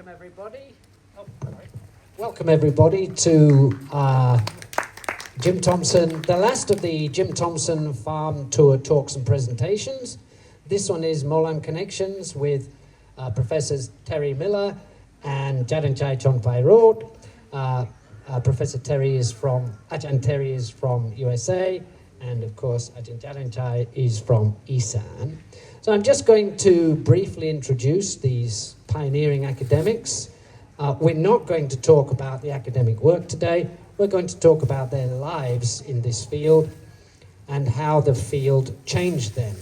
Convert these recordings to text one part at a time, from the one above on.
welcome everybody. Welcome everybody to Jim Thompson, the last of the Jim Thompson Farm Tour talks and presentations. This one is Molam Connections with Professors Terry Miller and Jadanchai Chonpai-Road. Professor Terry is from, Ajahn Terry is from USA, and of course Ajahn Jadanchai is from Isan. So I'm just going to briefly introduce these pioneering academics. We're not going to talk about the academic work today. We're going to talk about their lives in this field and how the field changed them.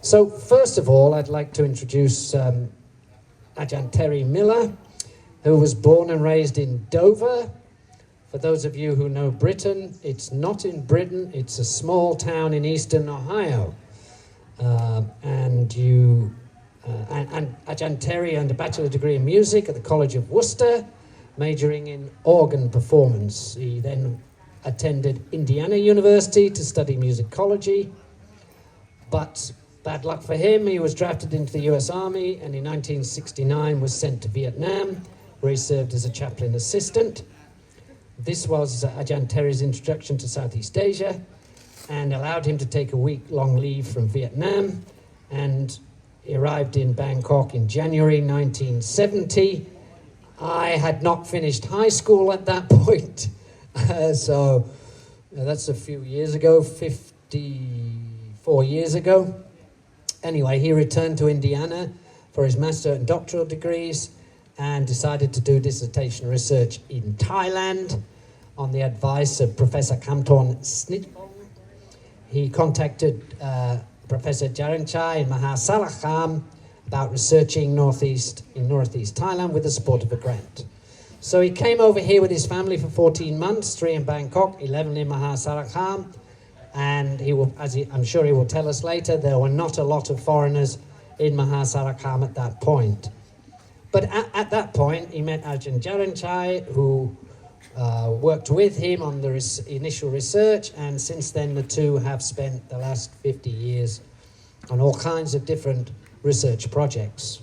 So first of all, I'd like to introduce Ajahn Terry Miller, who was born and raised in Dover. For those of you who know Britain, it's not in Britain, it's a small town in eastern Ohio. And Ajahn Terry earned a bachelor degree in music at the College of Worcester, majoring in organ performance. He then attended Indiana University to study musicology, but bad luck for him, he was drafted into the US Army and in 1969 was sent to Vietnam, where he served as a chaplain assistant. This was Ajahn Terry's introduction to Southeast Asia and allowed him to take a week-long leave from Vietnam, and he arrived in Bangkok in January 1970. I had not finished high school at that point, so that's a few years ago, 54 years ago. Anyway, he returned to Indiana for his master and doctoral degrees and decided to do dissertation research in Thailand on the advice of Professor Kamtorn Snitbong. He contacted Professor Jadanchai in Mahasarakham about researching northeast Thailand with the support of a grant. So he came over here with his family for 14 months, 3 in Bangkok, 11 in Mahasarakham, and he will, I'm sure he will tell us later, there were not a lot of foreigners in Mahasarakham at that point. But at that point, he met Ajahn Jadanchai, who worked with him on the initial research, and since then the two have spent the last 50 years on all kinds of different research projects.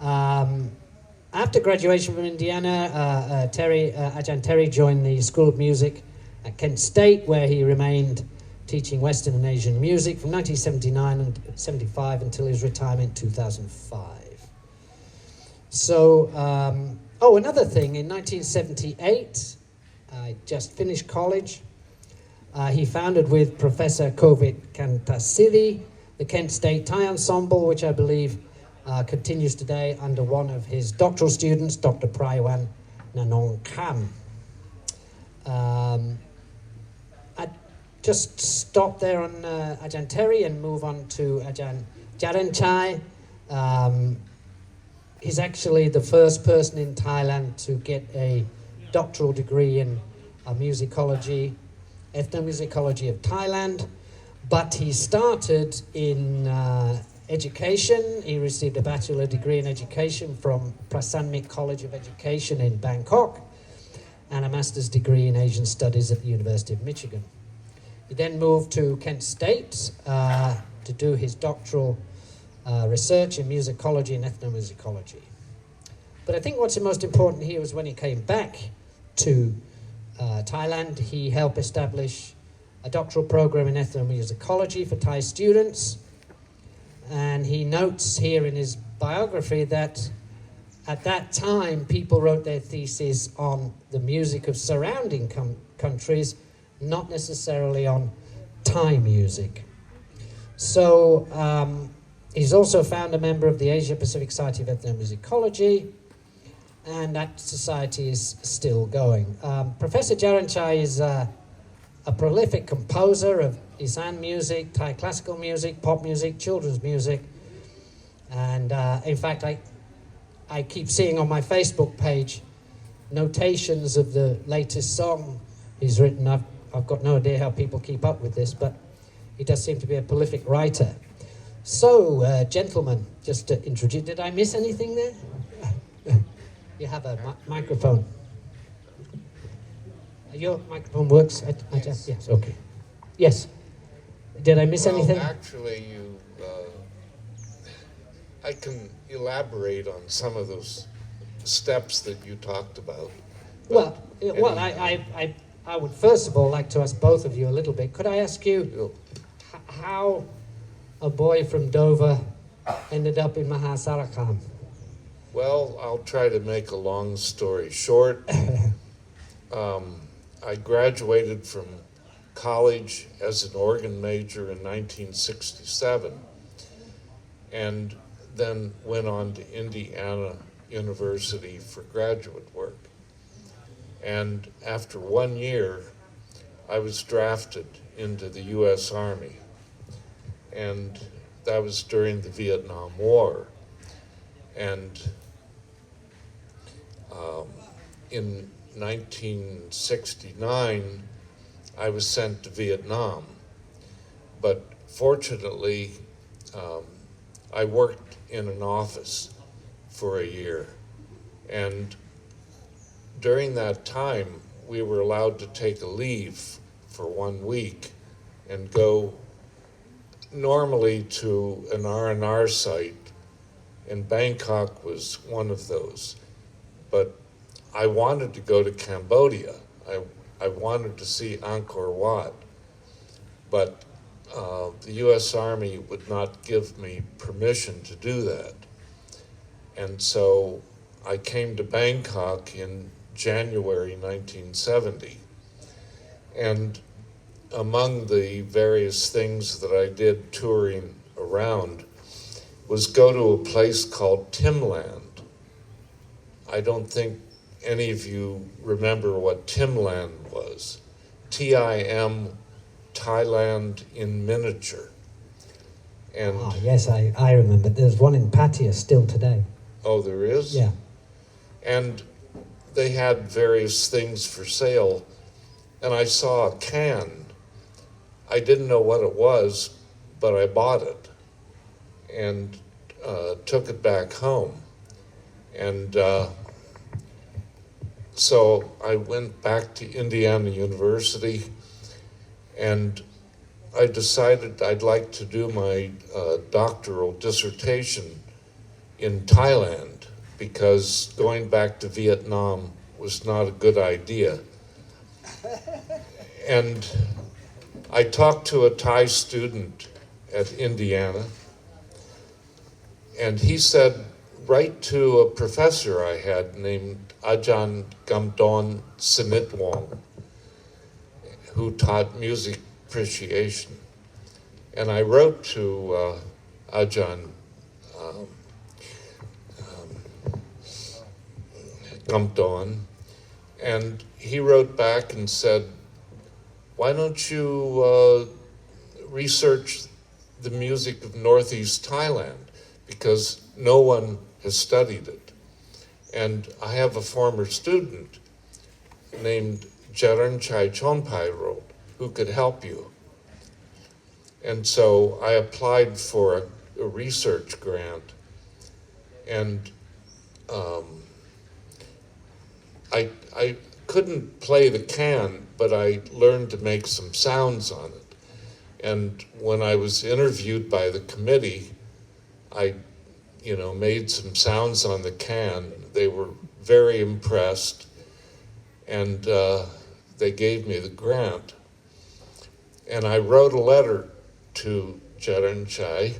After graduation from Indiana, Ajahn Terry joined the School of Music at Kent State, where he remained teaching Western and Asian music from 1979 and 75 until his retirement in 2005. So, another thing, in 1978, I just finished college, he founded with Professor Kovit Kantasiri the Kent State Thai Ensemble, which I believe continues today under one of his doctoral students, Dr. Praiwan Nanong Kam. I just stop there on Ajahn Terry and move on to Ajahn Jadanchai. He's actually the first person in Thailand to get a doctoral degree in musicology, ethnomusicology of Thailand. But he started in education. He received a bachelor degree in education from Prasanmit College of Education in Bangkok and a master's degree in Asian Studies at the University of Michigan. He then moved to Kent State to do his doctoral research in musicology and ethnomusicology. But I think what's the most important here was when he came back to Thailand, he helped establish a doctoral program in ethnomusicology for Thai students. And he notes here in his biography that at that time, people wrote their theses on the music of surrounding countries, not necessarily on Thai music. So he's also found a member of the Asia Pacific Society of Ethnomusicology, and that society is still going. Professor Jadanchai is a prolific composer of Isan music, Thai classical music, pop music, children's music, and in fact I keep seeing on my Facebook page notations of the latest song he's written. I've got no idea how people keep up with this, but he does seem to be a prolific writer. So, gentlemen, just to introduce, did I miss anything there? You have a microphone. Your microphone works? Yes, okay. Yes. Did I miss anything? Actually, I can elaborate on some of those steps that you talked about. Well, I would first of all like to ask both of you a little bit. Could I ask you how a boy from Dover ended up in Mahasarakam? Well, I'll try to make a long story short. I graduated from college as an organ major in 1967 and then went on to Indiana University for graduate work. And after 1 year, I was drafted into the U.S. Army. And that was during the Vietnam War. And in 1969, I was sent to Vietnam. But fortunately, I worked in an office for a year. And during that time, we were allowed to take a leave for 1 week and go normally to an R&R site, and Bangkok was one of those. But I wanted to go to Cambodia. I wanted to see Angkor Wat, but the U.S. Army would not give me permission to do that. And so I came to Bangkok in January 1970. And among the various things that I did touring around was go to a place called Timland. I don't think any of you remember what Timland was. T-I-M, Thailand in miniature. And yes, I remember. There's one in Pattaya still today. Oh, there is? Yeah. And they had various things for sale, and I saw a can. I didn't know what it was, but I bought it and took it back home. And so I went back to Indiana University, and I decided I'd like to do my doctoral dissertation in Thailand, because going back to Vietnam was not a good idea. And I talked to a Thai student at Indiana, and he said, write to a professor I had named Ajahn Gamdon Sinitwong, who taught music appreciation. And I wrote to Ajahn Gamdon, and he wrote back and said, why don't you research the music of Northeast Thailand, because no one has studied it. And I have a former student named Jaranchai Chonpairod who could help you. And so I applied for a research grant, and I couldn't play the can, but I learned to make some sounds on it. And when I was interviewed by the committee, I made some sounds on the can. They were very impressed, and they gave me the grant. And I wrote a letter to Jaranchai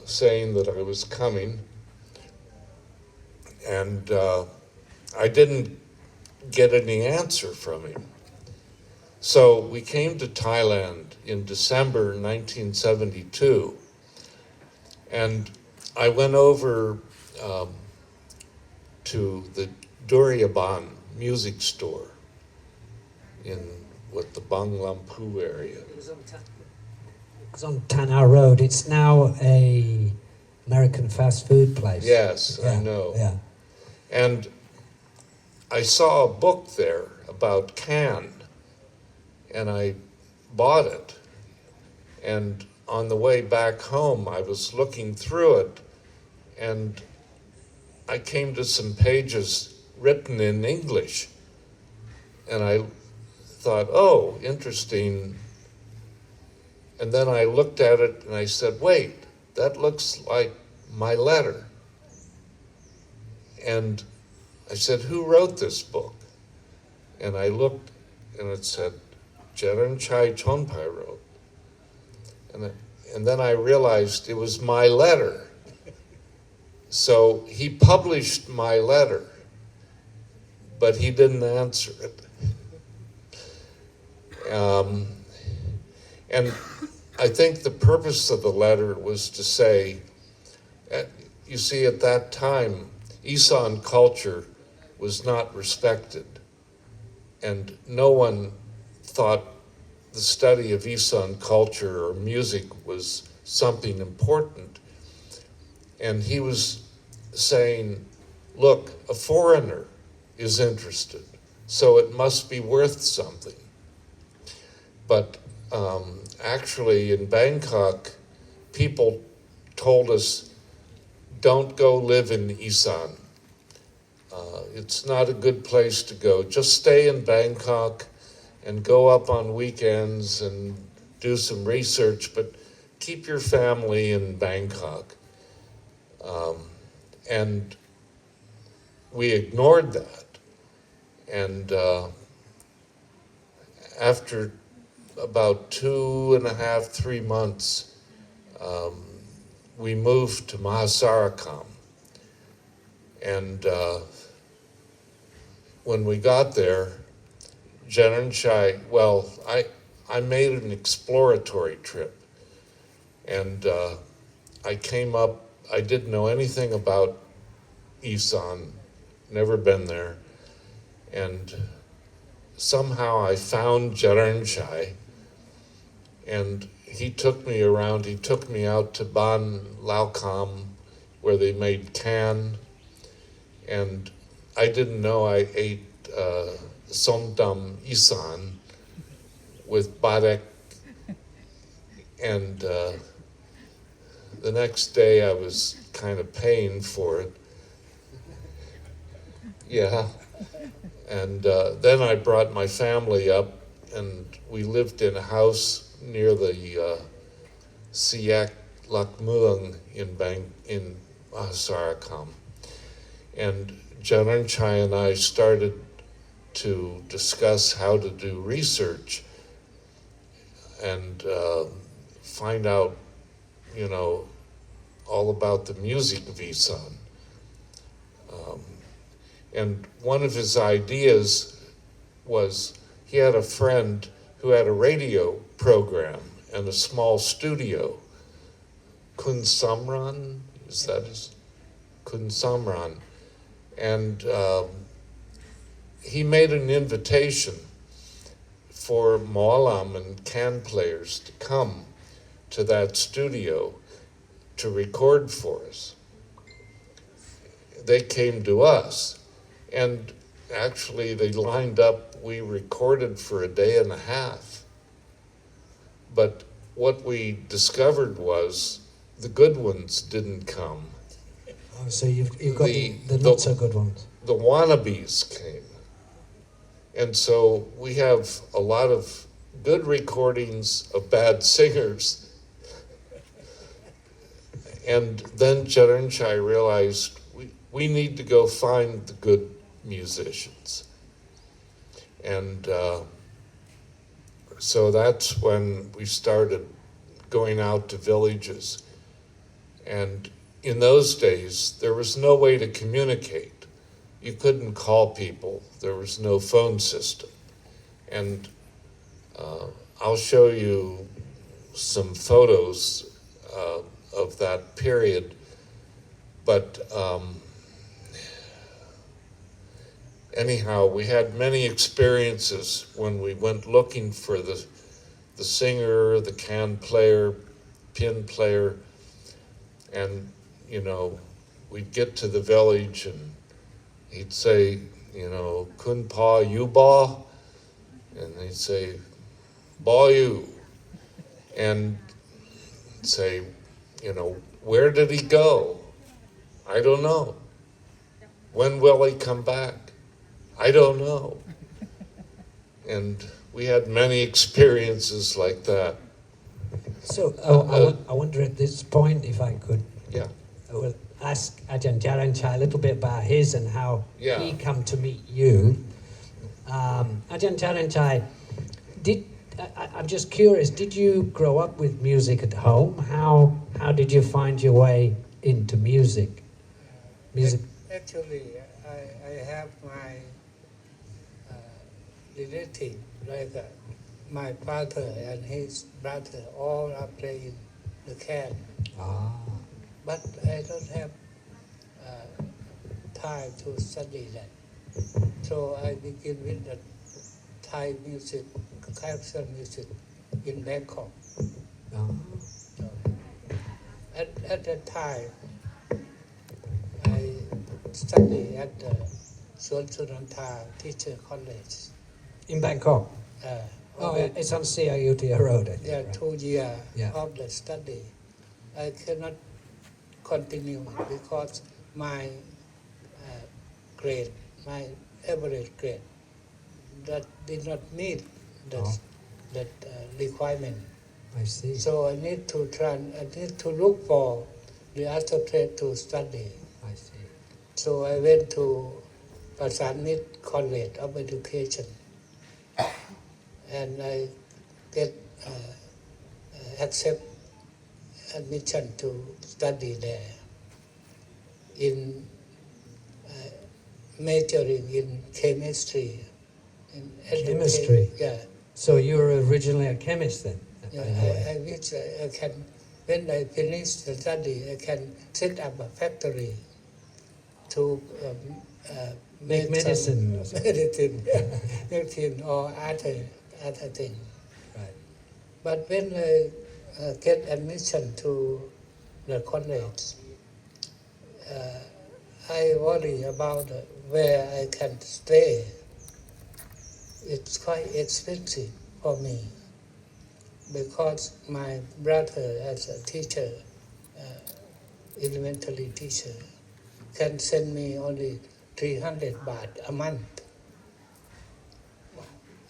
saying that I was coming, and I didn't get any answer from him. So we came to Thailand in December 1972, and I went over to the Duriaban music store in the Bang Lampu area. It was on Tanah Road. It's now a American fast food place. Yes, yeah, I know. Yeah. And I saw a book there about can, and I bought it. And on the way back home, I was looking through it, and I came to some pages written in English. And I thought, oh, interesting. And then I looked at it and I said, wait, that looks like my letter. And I said, who wrote this book? And I looked, and it said, Chai Chonpai wrote. And then I realized it was my letter. So he published my letter, but he didn't answer it. And I think the purpose of the letter was to say, you see, at that time, Isan culture was not respected, and no one thought the study of Isan culture or music was something important. And he was saying, look, a foreigner is interested, so it must be worth something. But actually in Bangkok, people told us, don't go live in Isan. It's not a good place to go. Just stay in Bangkok and go up on weekends and do some research, but keep your family in Bangkok. And we ignored that. And after about 2.5, 3 months, we moved to Mahasarakam. And when we got there, Jananchai, well, I made an exploratory trip. And I came up, I didn't know anything about Isan, never been there. And somehow I found Jananchai, and he took me around. He took me out to Ban Lao Kam, where they made can. And I didn't know I ate Somdam Isan with Badek. And the next day I was kind of paying for it. Yeah. And then I brought my family up, and we lived in a house near the Siak Lak Muang in Mahasarakam. And Jananchai and I started to discuss how to do research and find out, you know, all about the music of Isan. And one of his ideas was he had a friend who had a radio program and a small studio. Kun Samran, is that his? Kun Samran. And he made an invitation for Molam and can players to come to that studio to record for us. They came to us, and actually they lined up. We recorded for a day and a half. But what we discovered was the good ones didn't come. Oh, so you've got the not so good ones. The wannabes came. And so we have a lot of good recordings of bad singers. And then Charanchai realized we need to go find the good musicians. And so that's when we started going out to villages. And in those days, there was no way to communicate. You couldn't call people. There was no phone system. And I'll show you some photos of that period. But anyhow, we had many experiences when we went looking for the singer, the can player, pin player, and, you know, we'd get to the village and he'd say, you know, Kun Pa Yu Ba, and they'd say, Ba Yu, and say, you know, where did he go? I don't know. When will he come back? I don't know. And we had many experiences like that. So I wonder at this point, if I could will ask Ajahn Jaranchai a little bit about his and how Yeah. he come to meet you. Ajahn Jaranchai, I'm just curious, did you grow up with music at home? How did you find your way into music? Actually, I have my relative, like my father and his brother, all are playing the can. But I don't have time to study that. So I begin with the Thai music, classical music in Bangkok. So at that time, I studied at the Suan Sunanta Teacher College. In Bangkok? Oh, It's on CIUT Road, I think. yeah, Right? 2 years Yeah. of the study. I cannot continue because my grade, my average grade, that did not meet that requirement. I see. So I need to look for the other place to study. I see. So I went to Pasanit College of Education, and I get accept admission to study there in majoring in chemistry. Chemistry? Yeah. So you were originally a chemist then? Yeah, I wish I can, when I finish the study, I can set up a factory to Make medicine or something. medicine or other thing. Right. But when I get admission to the college, I worry about where I can stay. It's quite expensive for me because my brother, as a teacher, elementary teacher, can send me only 300 baht a month,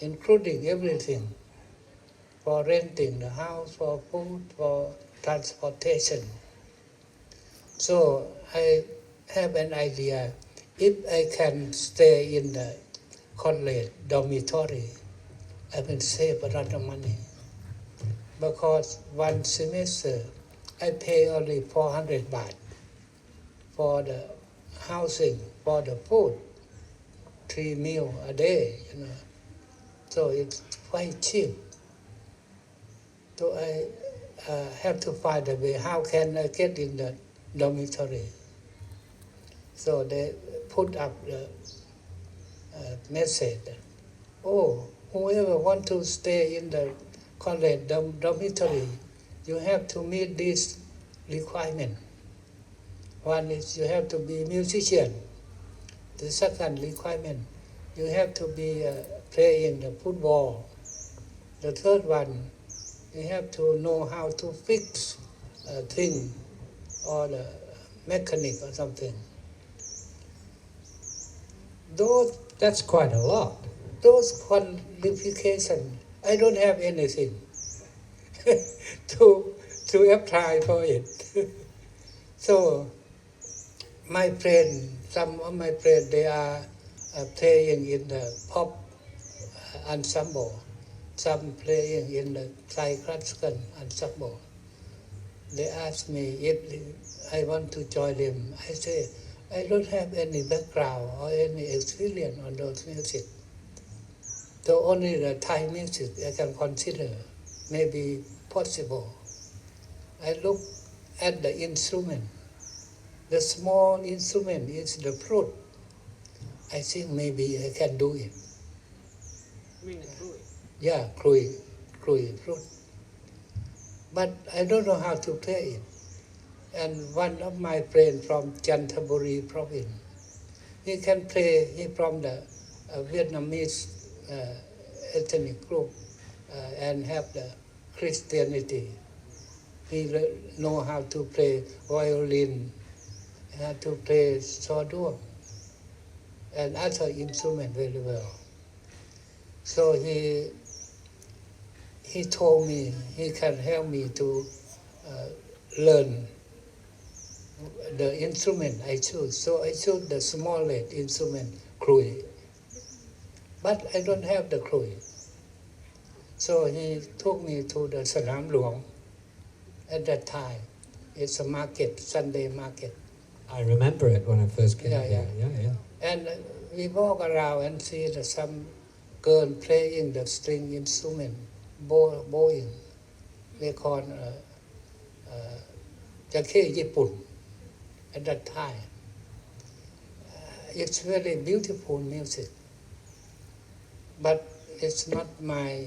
including everything, for renting the house, for food, for transportation. So I have an idea, if I can stay in the college dormitory, I will save a lot of money. Because one semester, I pay only 400 baht for the housing, for the food, 3 meals a day, So it's quite cheap. So I have to find a way, how can I get in the dormitory? So they put up the message, whoever want to stay in the college dormitory, you have to meet this requirement. One is you have to be musician. The second requirement, you have to be playing the football. The third one, you have to know how to fix a thing or the mechanic or something. That's quite a lot. Those qualifications, I don't have anything to apply for it. So my friend, some of my friends, they are playing in the pop ensemble, some playing in the Thai classical ensemble. They ask me if I want to join them. I say, I don't have any background or any experience on those music. So only the Thai music I can consider maybe possible. I look at the instrument. The small instrument is the flute. I think maybe I can do it. You mean the flute? Yeah, Clewley flute. But I don't know how to play it. And one of my friends from Chanthaburi province, he can play, he from the Vietnamese ethnic group and have the Christianity. He know how to play violin, how to play sodor, and other instrument very well. So he told me he can help me to learn the instrument I choose. So I choose the smallest instrument, Clewley. But I don't have the Clewley. So he took me to the Sanam Luang at that time. It's a market, Sunday market. I remember it when I first came Yeah, here. Yeah. And we walk around and see some girl playing the string instrument, bowing. They call Jake Japan at that time. It's very beautiful music, but it's not my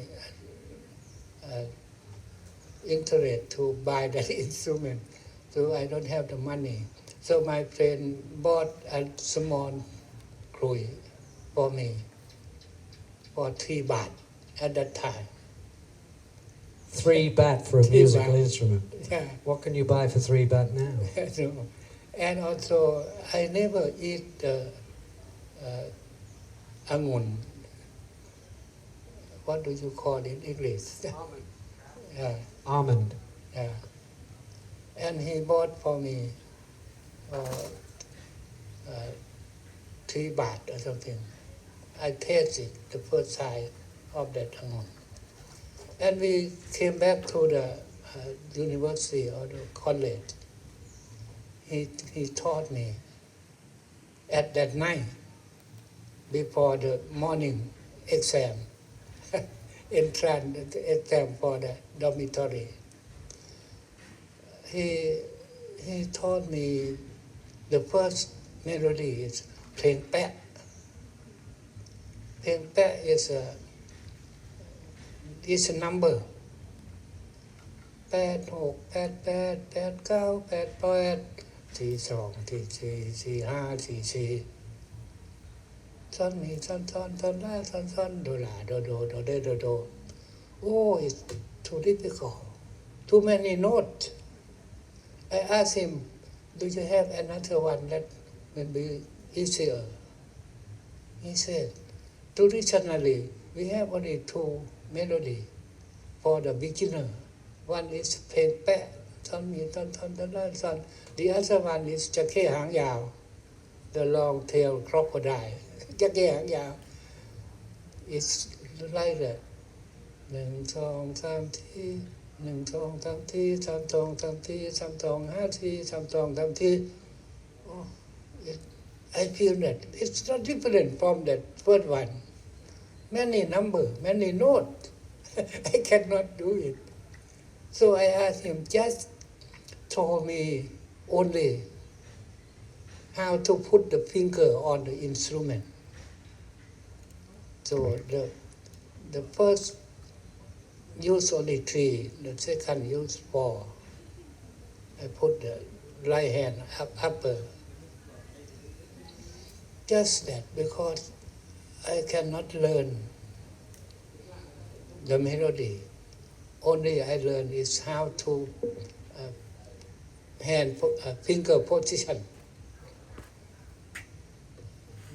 interest to buy that instrument, so I don't have the money. So my friend bought a small Clewley for me for 3 baht at that time. 3 baht for a 3 musical baht. instrument. Yeah. What can you buy for 3 baht now? No. And also, I never eat the angun. What do you call it in English? Almond. Yeah, Almond. yeah. And he bought for me 3 baht or something. I tasted the first side of that angun. And we came back to the university or the college. He taught me at that night before the morning exam, entrance exam for the dormitory. He taught me the first melody is เพลงแปะ เพลงแปะ is a number 8 6 8 8 8 9 8 8 4 2 4 4 4 5 4 4ท่อนนี้ท่อนได้ท่อนโดลาโดเดโด Oh, it's too difficult. Too many notes. I asked him, do you have another one that will be easier? He said, traditionally, we have only 2 melody for the beginner. One is เพลงแปะท่อนนี้ท่อน The other one is จระเข้หางยาว The long tail crocodile จระเข้หางยาว It's like that 1 2 3 ที1 2 3 ที3 2 3 ที3 2 5 ที3 2 3 ที Oh, I feel that it's not different from that first one. Many number, many notes. I cannot do it. So I asked him, just told me only how to put the finger on the instrument. So the first use only 3, the second use 4. I put the right hand upper. Just that because I cannot learn the melody. Only I learn is how to finger position.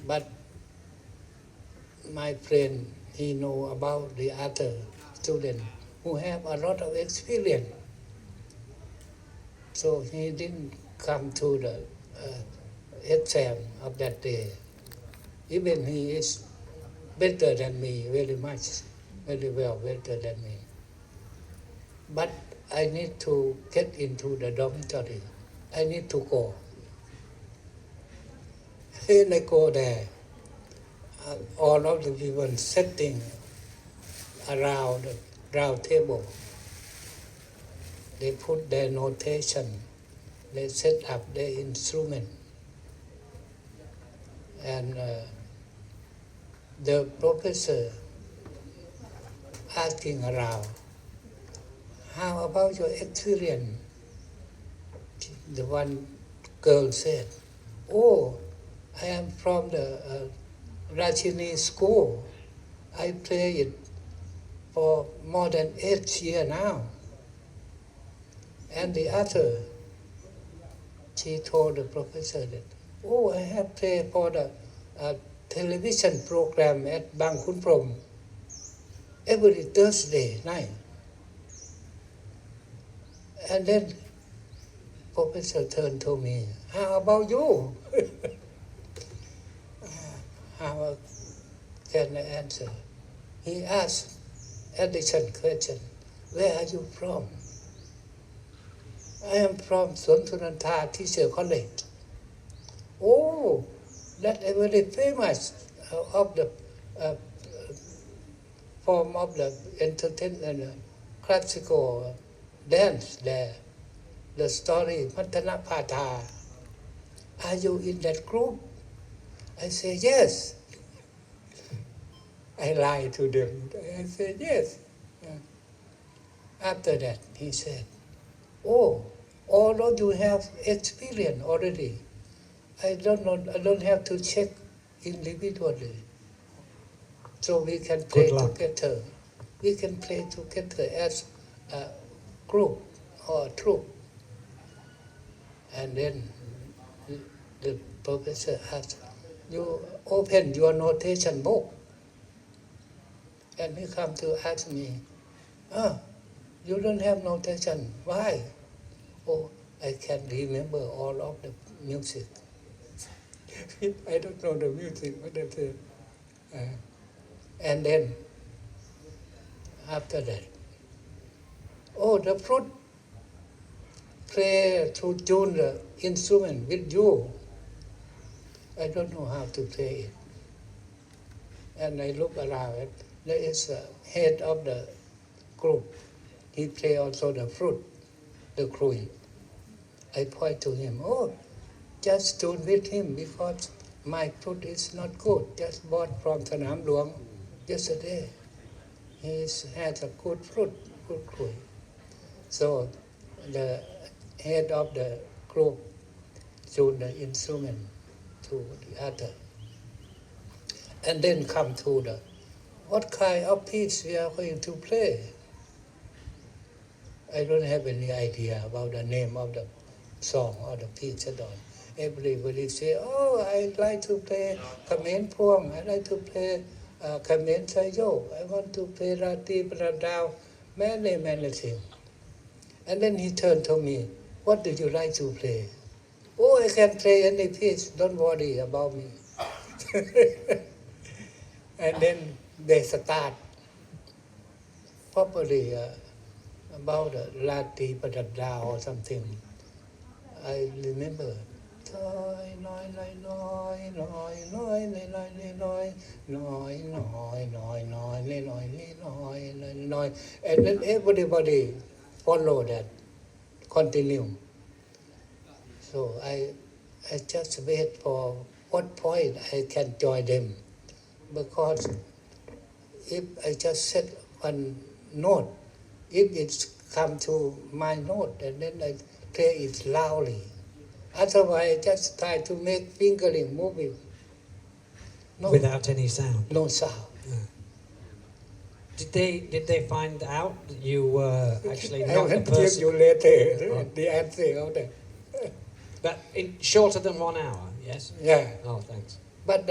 But my friend, he know about the other student who have a lot of experience. So he didn't come to the exam of that day. Even he is better than me very much, very well better than me. But I need to get into the dormitory. I need to go. When I go there, all of the people sitting around the round table. They put their notation. They set up their instrument. And the professor asking around, how about your experience? The one girl said, oh, I am from the Rajini school. I play it for more than 8 years now. And the other, she told the professor that, oh, I have played for the television program at Bang Khun Prom every Thursday night. And then Professor turned to me, how about you? How can I answer? He asked addition question, where are you from? I am from Sunthunanta Teacher College. Oh, that is very famous of the form of the entertainment, classical dance there. The story Matana Pata. Are you in that group? I say yes. I lied to them. I said yes. After that, he said, oh, although you have experience already, I don't have to check individually. So we can play together. We can play together as a group or a troupe. And then the professor asked, you open your notation book. And he come to ask me, you don't have notation. Why? Oh, I can remember all of the music. I don't know the music, but that's it. And then, after that, oh, the fruit play to tune the instrument with you. I don't know how to play it. And I look around, there is a head of the group. He play also the fruit, the Clewley. I point to him, oh, just tune with him because my fruit is not good. Just bought from Sanam Luang yesterday. He has a good fruit, good Clewley. So the head of the group tune the instrument to the other. And then come to the, what kind of piece we are going to play? I don't have any idea about the name of the song or the piece at all. Everybody say, oh, I like to play Kamen Phuong, I like to play Kamen Sayo, I want to play Rati Pradao, many things. And then he turned to me, what do you like to play? Oh, I can play any piece, don't worry about me. And then they start probably about Rati Pradao or something. I remember. And then everybody follow that, continue. So I just wait for what point I can join them, because if I just set one note, if it's come to my note, and then I play it loudly. Otherwise, I just try to make fingering moving. No, without any sound. No sound. Did they find out that you were actually I not the will give person? you later the answer of that. But shorter than 1 hour, yes? Yeah. Oh, thanks. But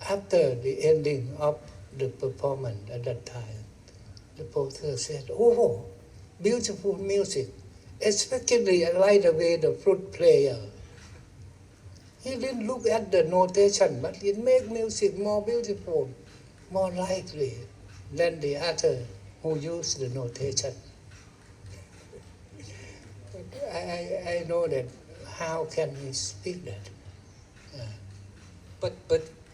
after the ending of the performance at that time, the professor said, oh, beautiful music. Especially I like the way the flute player. He didn't look at the notation, but it make music more beautiful, more lively than the other who use the notation. I know that. How can he speak that?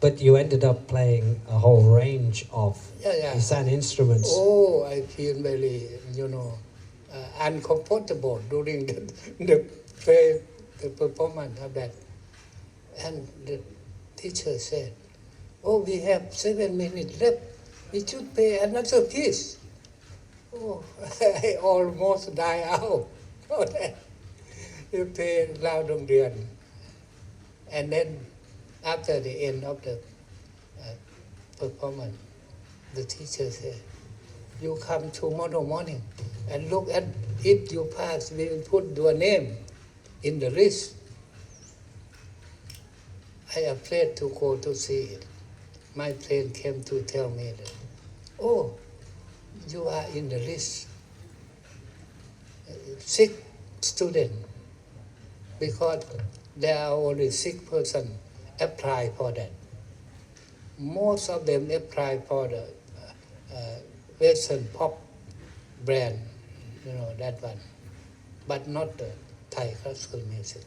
But you ended up playing a whole range of Isan instruments. Oh, I feel very, uncomfortable during the play, the performance of that. And the teacher said, oh, we have 7 minutes left. We should play another piece. Oh, I almost die out. You play Lao Dong Dian. And then after the end of the performance, the teacher said, you come tomorrow morning and look at if you pass, we will put your name in the list. I afraid to go to see it. My friend came to tell me that, oh, you are in the list. 6 student because there are only 6 persons apply for that. Most of them apply for the Western pop brand, that one, but not the Thai classical music.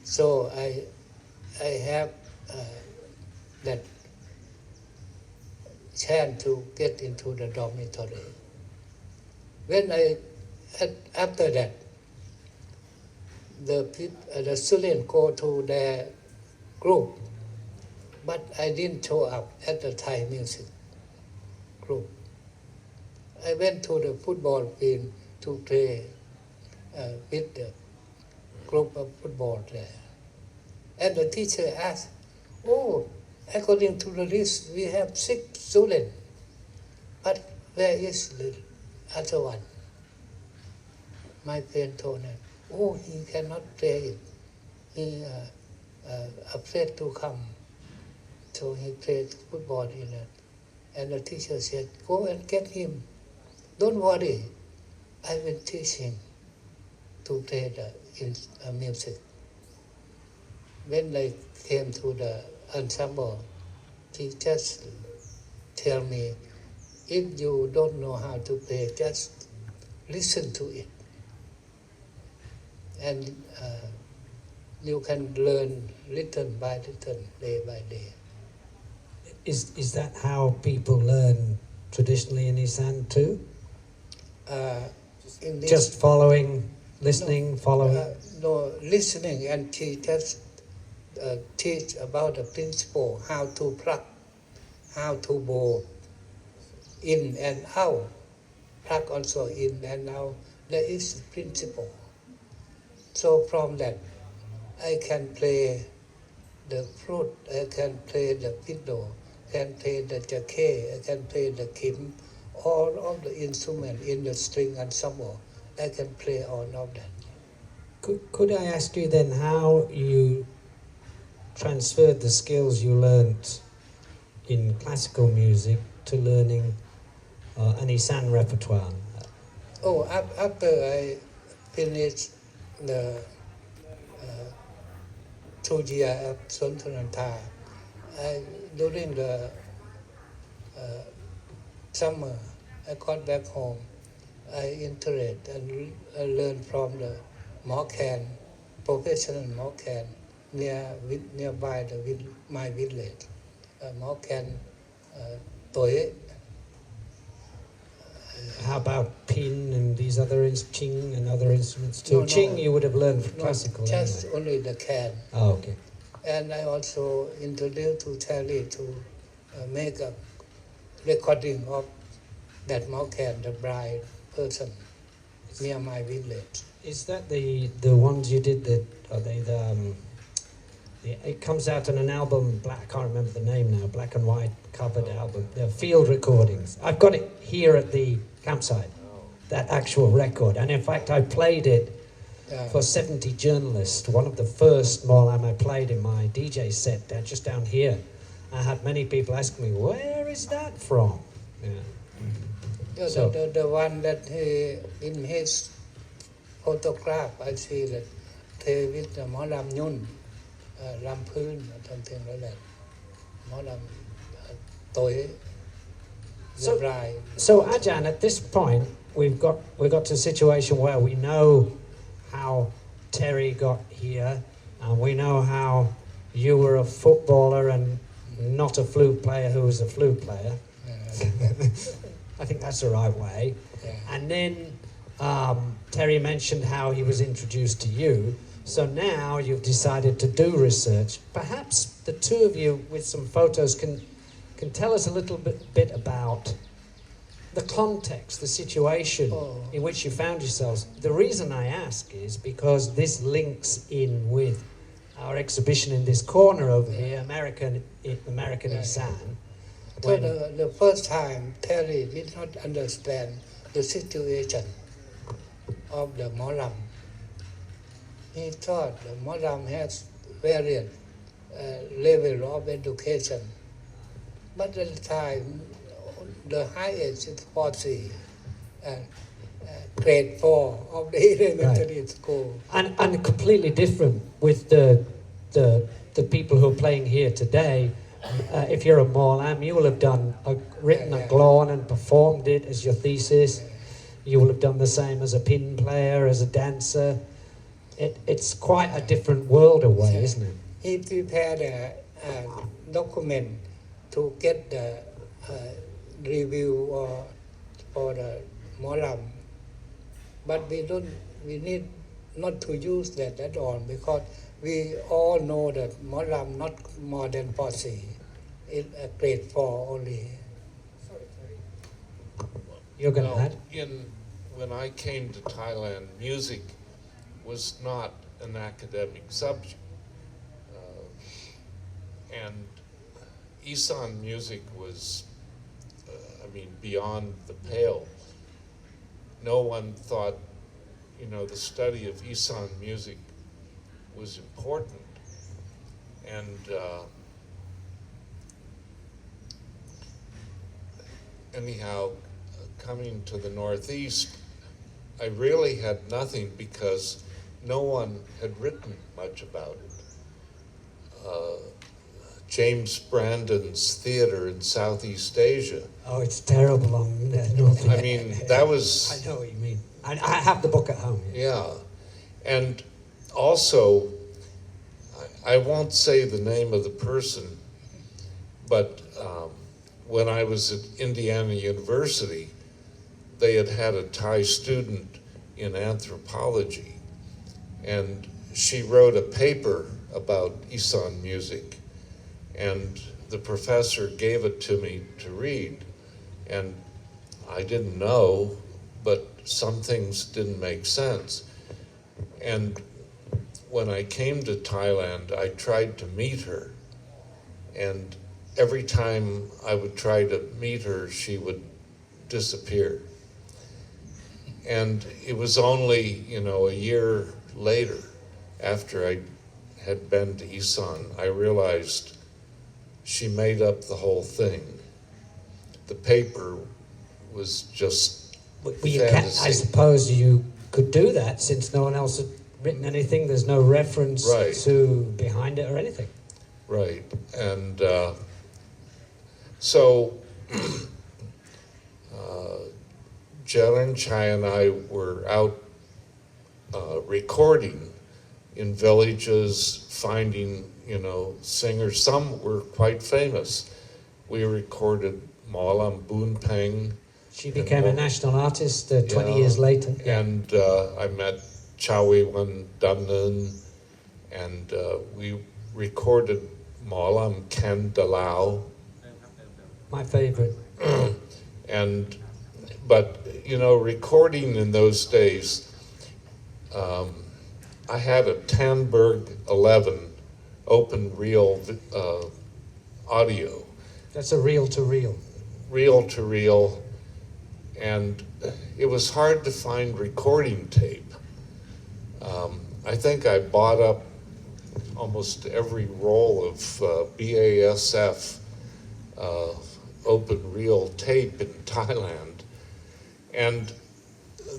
So I have that chance to get into the dormitory. When after that, the students go to their group, but I didn't show up at the Thai music group. I went to the football field to play with the group of football there. And the teacher asked, "Oh, according to the list, we have 6 students, but where is the other one?" My friend told him, "Oh, he cannot play it. He afraid to come." So he played football in it. And the teacher said, "Go and get him. Don't worry. I will teach him to play the music." When they came to the ensemble, he just tell me, "If you don't know how to play, just listen to it. And you can learn little by little, day by day." Is that how people learn traditionally in Isan too? Just following, listening, following? No, listening, and she just teach about the principle, how to pluck, how to bow in and out, pluck also in and out. There is principle. So from that, I can play the flute, I can play the fiddle, can play the jake, I can play the kim, all of the instruments in the string ensemble. I can play all of that. Could I ask you then how you transferred the skills you learnt in classical music to learning an Isan repertoire? Oh, after I finished the 2 years of Sontananta, during the summer, I got back home. I interested and learned from the Molam, professional Molam, nearby my village. Molam Toye. How about pin and these other ching and other instruments too? No. Ching you would have learned from classical. Just anyway. only the can. Oh, okay. And I also introduced to Terry to make a recording of that Molam, the bride person, near my village. Is that the ones you did that are they it comes out on an album, I can't remember the name now, black and white covered album. They're field recordings. I've got it here at the campsite, that actual record. And in fact, I played it for 70 journalists. One of the first Molam I played in my DJ set just down here. I had many people asking me, "Where is that from?" Yeah. The one that he, in his photograph, I see that they with the Molam Yun, Lam Phun, or something like that. Molam Toye, the bride. So Ajahn, at this point, we've got to a situation where we know how Terry got here, and we know how you were a footballer and not a flute player who was a flute player. I think that's the right way. Yeah. And then Terry mentioned how he was introduced to you. So now you've decided to do research. Perhaps the two of you, with some photos, can tell us a little bit about the context, the situation in which you found yourselves. The reason I ask is because this links in with our exhibition in this corner over here, American Isan. So the first time, Terry did not understand the situation of the Molam. He thought the Molam has various level of education, but at the time, the highest is 40, and grade 4 of the elementary school. And completely different with the people who are playing here today. If you're a Molam, you will have written a glon and performed it as your thesis. You will have done the same as a pin player, as a dancer. It's quite a different world away, isn't it? He prepared a document to get the review for the Molam, but we need not to use that at all because we all know that Molam not more than 4C. It's a grade 4 only. You're going to add? When I came to Thailand, music was not an academic subject. And Isan music was, beyond the pale. No one thought, the study of Isan music was important. And anyhow, coming to the Northeast, I really had nothing because no one had written much about it. James Brandon's theater in Southeast Asia. Oh, it's terrible on North. That was... I know what you mean. I have the book at home. Yeah. And also, I won't say the name of the person, but when I was at Indiana University, they had a Thai student in anthropology, and she wrote a paper about Isan music, and the professor gave it to me to read, and I didn't know, but some things didn't make sense. And when I came to Thailand, I tried to meet her, and every time I would try to meet her, she would disappear. And it was only, a year later, after I had been to Isan, I realized she made up the whole thing. The paper was just fantasy. I suppose you could do that since no one else had written anything. There's no reference to behind it or anything. Right. And so Jalan Chai and I were out recording in villages, finding, singers. Some were quite famous. We recorded Molam Boonpeng. She became a national artist 20 years later. Yeah. And I met Chawiwan Damnan, and we recorded Molam Ken Dalao. My favorite. But recording in those days, I had a Tandberg 11 open reel audio. That's a reel-to-reel. Reel-to-reel, and it was hard to find recording tape. I think I bought up almost every roll of BASF open reel tape in Thailand, and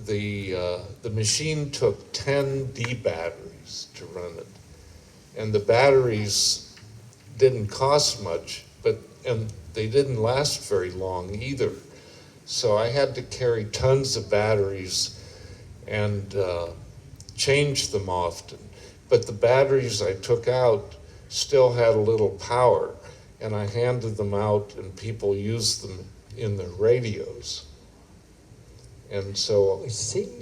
the machine took 10 D batteries to run it, and the batteries didn't cost much, and they didn't last very long either. So I had to carry tons of batteries and change them often. But the batteries I took out still had a little power, and I handed them out, and people used them in their radios. And so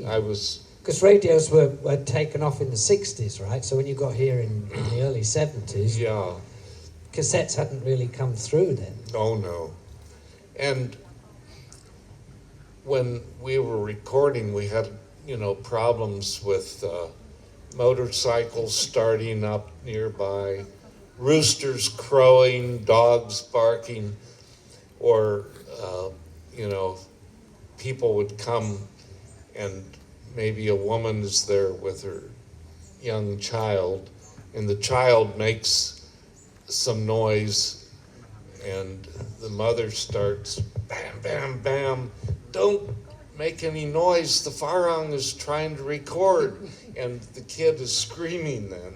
I was... Because radios were taken off in the 60s, right? So when you got here in the early 70s, yeah, cassettes hadn't really come through then. Oh, no. And when we were recording, we had, problems with motorcycles starting up nearby, roosters crowing, dogs barking, or, people would come and maybe a woman is there with her young child, and the child makes some noise, and the mother starts, bam, bam, bam, don't make any noise. The Farang is trying to record. And the kid is screaming then.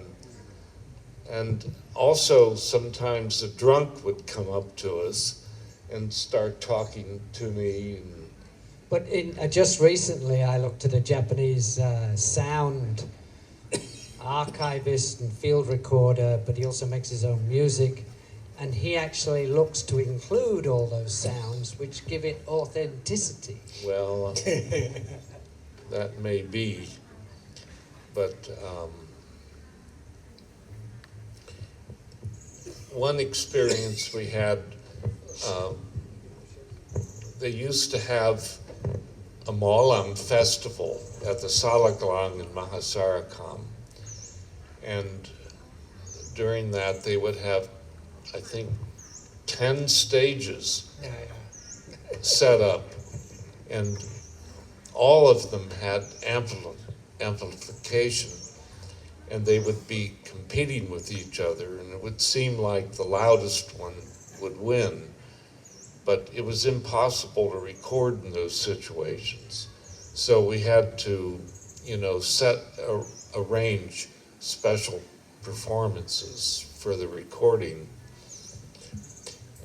And also sometimes a drunk would come up to us and start talking to me. But just recently I looked at a Japanese sound archivist and field recorder, but he also makes his own music. And he actually looks to include all those sounds which give it authenticity. Well, that may be. But one experience we had, they used to have a Molam festival at the Salaklang in Mahasarakam. And during that they would have, I think, 10 stages set up, and all of them had amplification, and they would be competing with each other, and it would seem like the loudest one would win, but it was impossible to record in those situations. So we had to, arrange special performances for the recording.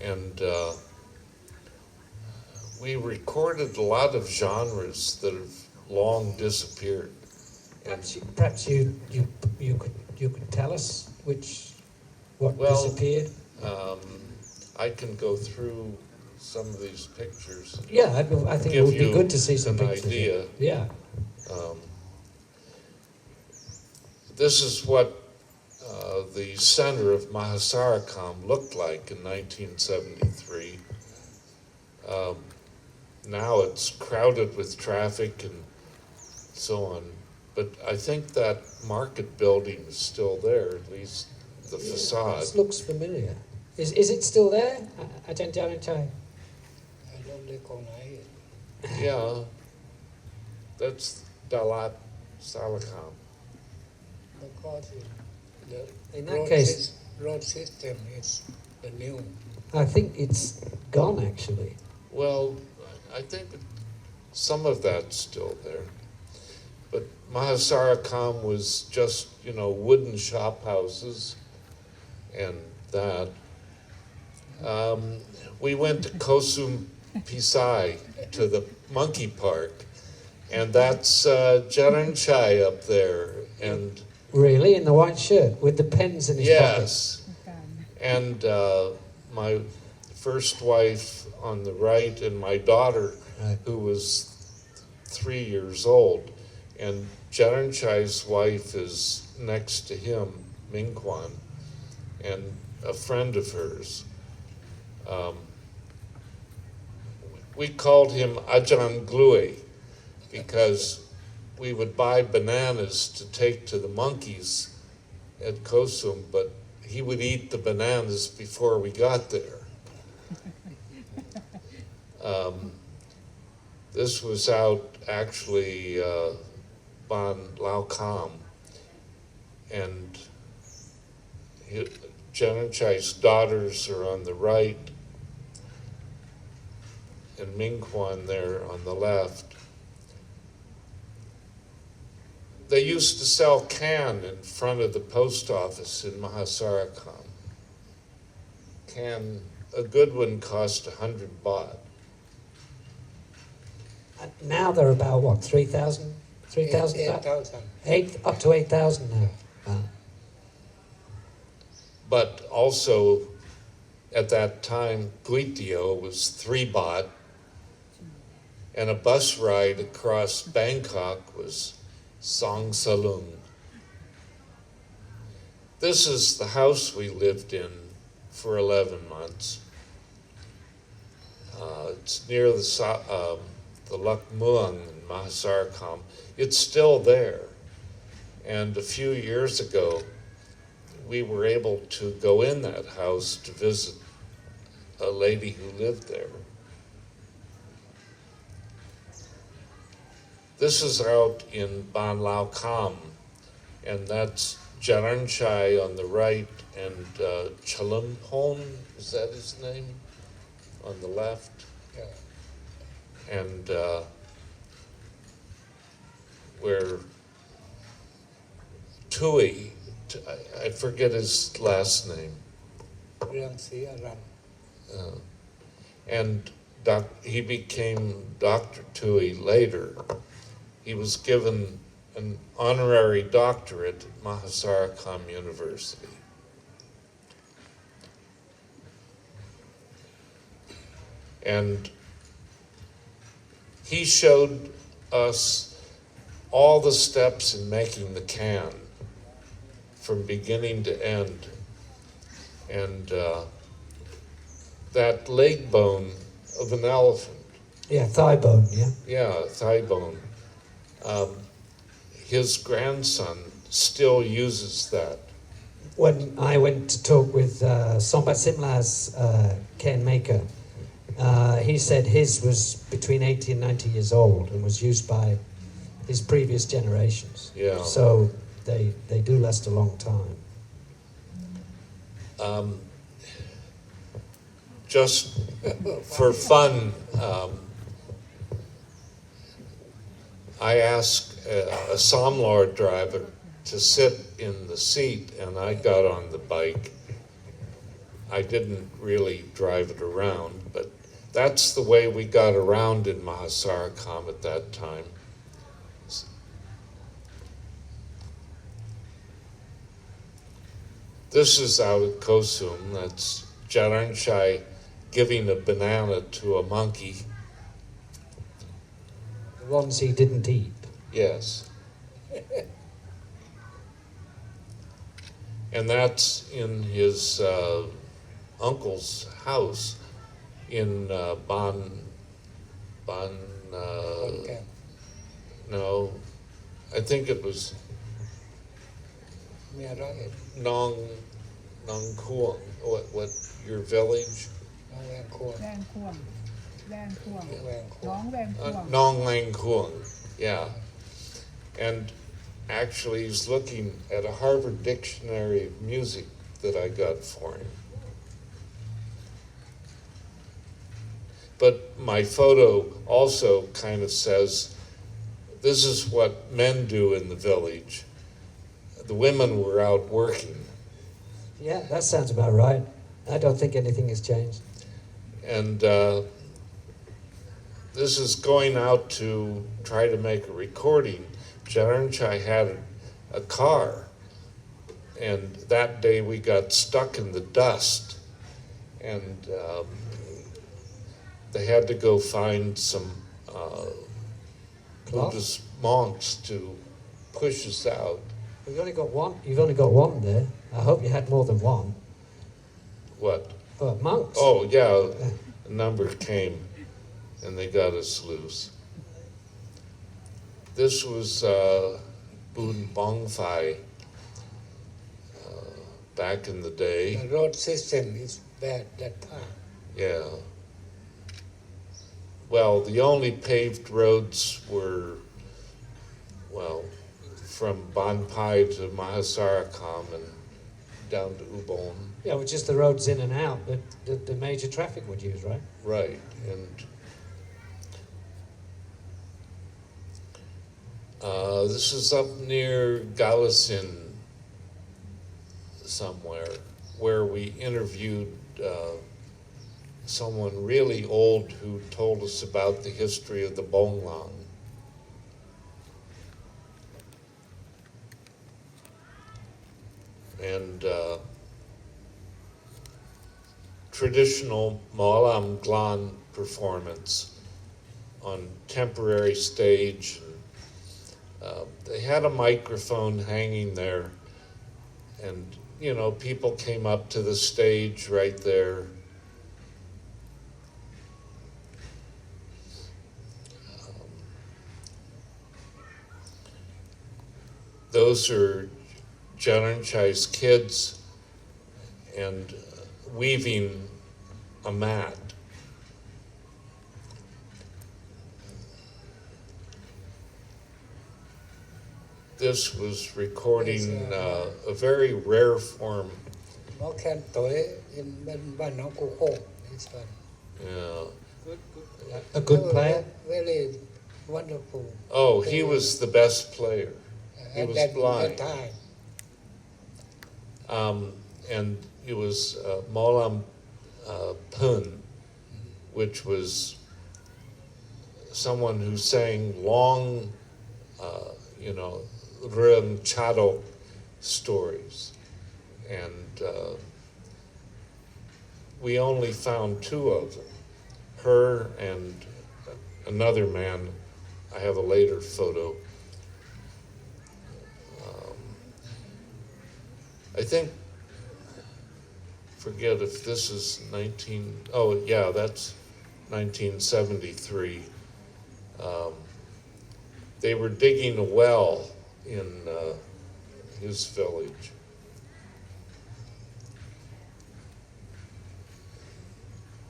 And we recorded a lot of genres that have long disappeared. Perhaps you could tell us what disappeared. I can go through some of these pictures. Yeah, I think it would be good to see some pictures. An idea. Yeah. This is what the center of Mahasarakam looked like in 1973. Now it's crowded with traffic and so on, but I think that market building is still there, at least the facade. This looks familiar. Is it still there? I don't recognize it. Yeah, that's Dalat Salakam. Because In that case, road system is the new. I think it's gone actually. Well, I think some of that's still there. But Mahasarakam was just, wooden shop houses and that. We went to Kosum Pisai, to the monkey park, and that's Jaranchai up there. And really, in the white shirt with the pens in his yes. And my first wife on the right, and my daughter, who was 3 years old. And Jaranchai's wife is next to him, Mingquan, and a friend of hers. We called him Ajahn Clewley because we would buy bananas to take to the monkeys at Kosum, but he would eat the bananas before we got there. This was out actually Ban Lao Kam, and Jaranchai's daughters are on the right, and Mingquan there on the left. They used to sell can in front of the post office in Mahasarakam. Can, a good one cost 100 baht. Now they're about what, 3,000? 3,000? 8,000. Up to 8,000 now. Wow. But also, at that time, Guitio was 3 baht, and a bus ride across Bangkok was Song Salung. This is the house we lived in for 11 months. It's near the Lak Muang in Mahasarakam. It's still there. And a few years ago, we were able to go in that house to visit a lady who lived there. This is out in Ban Lao Kam, and that's Jaranchai on the right and Chalumpon, is that his name? On the left. Yeah. And where Tui, I forget his last name, เรื่องศรีอรัญ and he became Dr. Tui later. He was given an honorary doctorate at Mahasarakam University. And he showed us all the steps in making the can from beginning to end. And that leg bone of an elephant. Yeah, thigh bone, yeah. Yeah, thigh bone. His grandson still uses that. When I went to talk with Sombat Simla's can maker, he said his was between 80 and 90 years old and was used by his previous generations. Yeah. So they do last a long time. Just for fun, I asked a Samlar driver to sit in the seat, and I got on the bike. I didn't really drive it around, but that's the way we got around in Mahasarakam at that time. This is out at Kosum. That's Jaranchai giving a banana to a monkey. The ones he didn't eat. Yes. And that's in his uncle's house in no, I think it was เมียร้อยเอ็ด Nong Kuang. What your village? น้องแวงควง แรงควงแรงควง แวงคว น้อง งแรงควง Nong Lang Kuang. Yeah. And actually, he's looking at a Harvard Dictionary of Music that I got for him. But my photo also kind of says, this is what men do in the village. The women were out working. Yeah, that sounds about right. I don't think anything has changed. And this is going out to try to make a recording. Jaranchai had a car, and that day we got stuck in the dust, and they had to go find some Buddhist monks to push us out. We've only got one. You've only got one there. I hope you had more than one. What? Monks. Oh, yeah, a number came, and they got us loose. This was Boon Bong Phai back in the day. The road system is bad that time. Yeah. Well, the only paved roads were, well, from Ban Pai to Mahasarakam and down to Ubon. Yeah, well, just the roads in and out that the major traffic would use, right? Right, and this is up near Galasin somewhere, where we interviewed someone really old who told us about the history of the Bonglang. And traditional Molam Glan performance on temporary stage. They had a microphone hanging there, and you know, people came up to the stage right there. Those are Jaranchai's kids and weaving a mat. This was recording a very rare form. หมอแคนโต้in บ้านน้องกูโค้ง this one Yeah. A good player. very wonderful. Oh, he was the best player. He At was that blind. time. And it was Molam Pun, which was someone who sang long, Rum Chadok stories. And we only found two of them, her and another man. I have a later photo. I think, forget if this is that's 1973. They were digging a well in his village.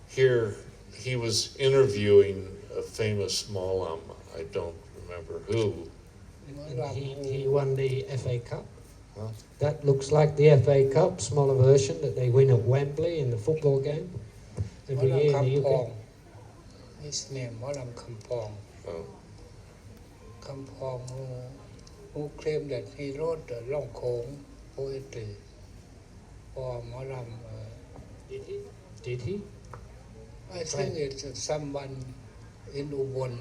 Here, he was interviewing a famous Molam, I don't remember who. And he won the FA Cup. Huh? That looks like the FA Cup, smaller version that they win at Wembley in the football game every year in the UK. Kampong. His name Molam Kampong. Oh. Kampong, who claimed that he wrote the Long Kong poetry for Molam. Did he? I think it's someone in Ubon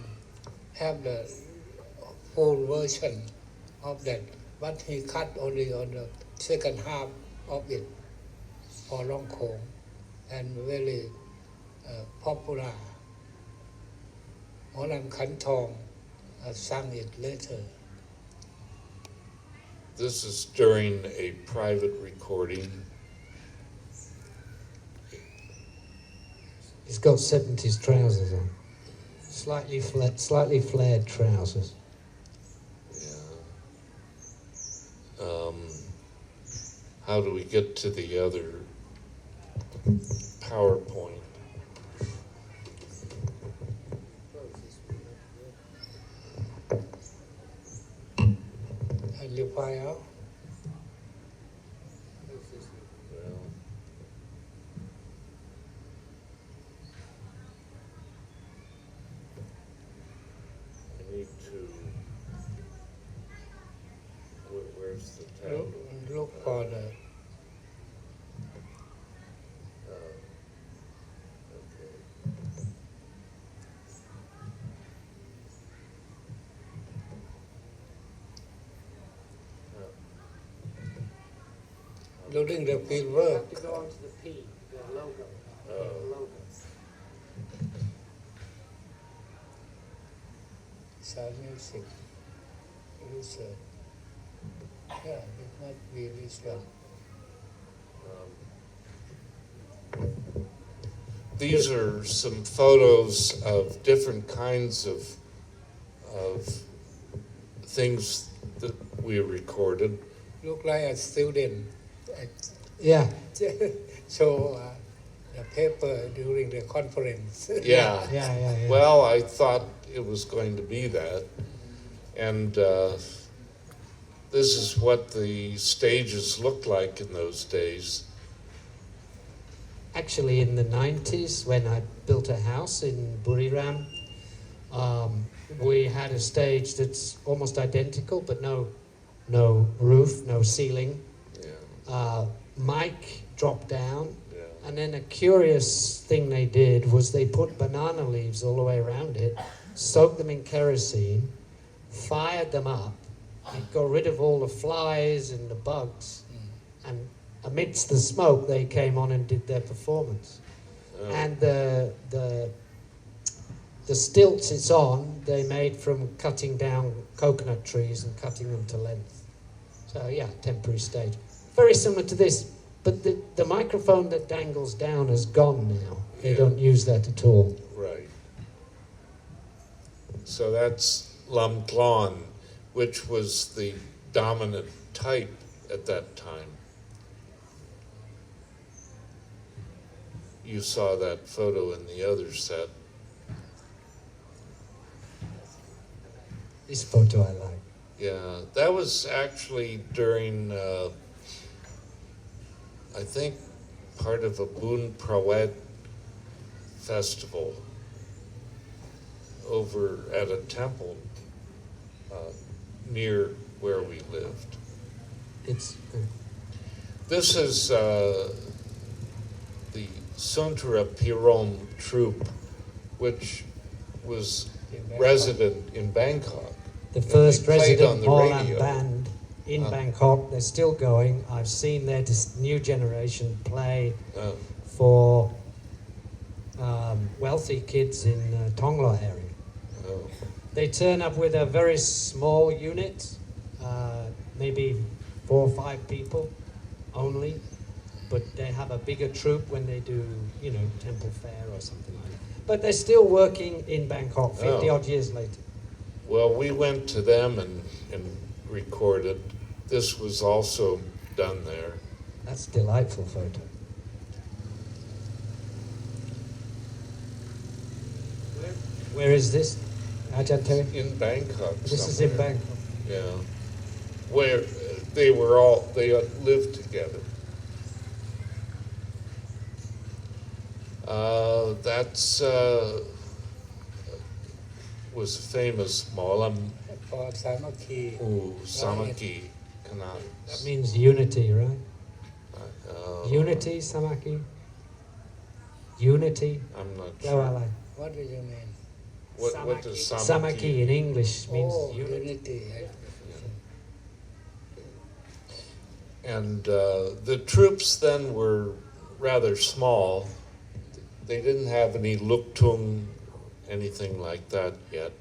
have the full version of that, but he cut only on the second half of it for Long Kong and very popular. Molam Kantong sang it later. This is during a private recording. He's got 70s trousers on. Slightly flared trousers. Yeah. How do we get to the other PowerPoint? Reply out. Well, I need to. Where's the tab? Look for the. During the field work. To go on to the P, the logo. Logo. Sound music. Research. Yeah, it might be this one. These are some photos of different kinds of things that we recorded. Look like a student. Yeah. Show the paper during the conference. Yeah. Yeah. Well, I thought it was going to be that. And this is what the stages looked like in those days. Actually, in the 90s, when I built a house in Buriram, we had a stage that's almost identical, but no roof, no ceiling. Yeah. Mic dropped down, Yeah. and then a curious thing they did was they put banana leaves all the way around it, soaked them in kerosene, fired them up, and got rid of all the flies and the bugs, and amidst the smoke they came on and did their performance. Oh. And the stilts it's on, they made from cutting down coconut trees and cutting them to length. So yeah, temporary stage. Very similar to this, but the microphone that dangles down is gone now. They Yeah. don't use that at all. Right. So that's Lam Klon, which was the dominant type at that time. You saw that photo in the other set. This photo I like. Yeah, that was actually during, I think, part of a Boon Prawet festival. over at a temple near where we lived. It's This is the Suntra Pirom troupe, which was resident in Bangkok. the And first they played on resident the Molam radio. band in Bangkok. They're still going. I've seen their new generation play for wealthy kids in Tonglo area. Oh. They turn up with a very small unit, maybe 4 or 5 people only, but they have a bigger troupe when they do, temple fair or something like that. But they're still working in Bangkok 50 odd years later. Well, we went to them and recorded. This was also done there. That's a delightful photo. Where is this? Ajahn Terry? In Bangkok. This is in somewhere. Bangkok. Yeah. Where they lived together. That's was famous Molam for Samaki. Samaki Kanan. That means unity, right? Unity, Samaki? Unity? I'm not Go sure. alai. What do you mean? What does Samaki in English means unity. Unity. And the troops then were rather small. They didn't have any luktung, anything like that yet.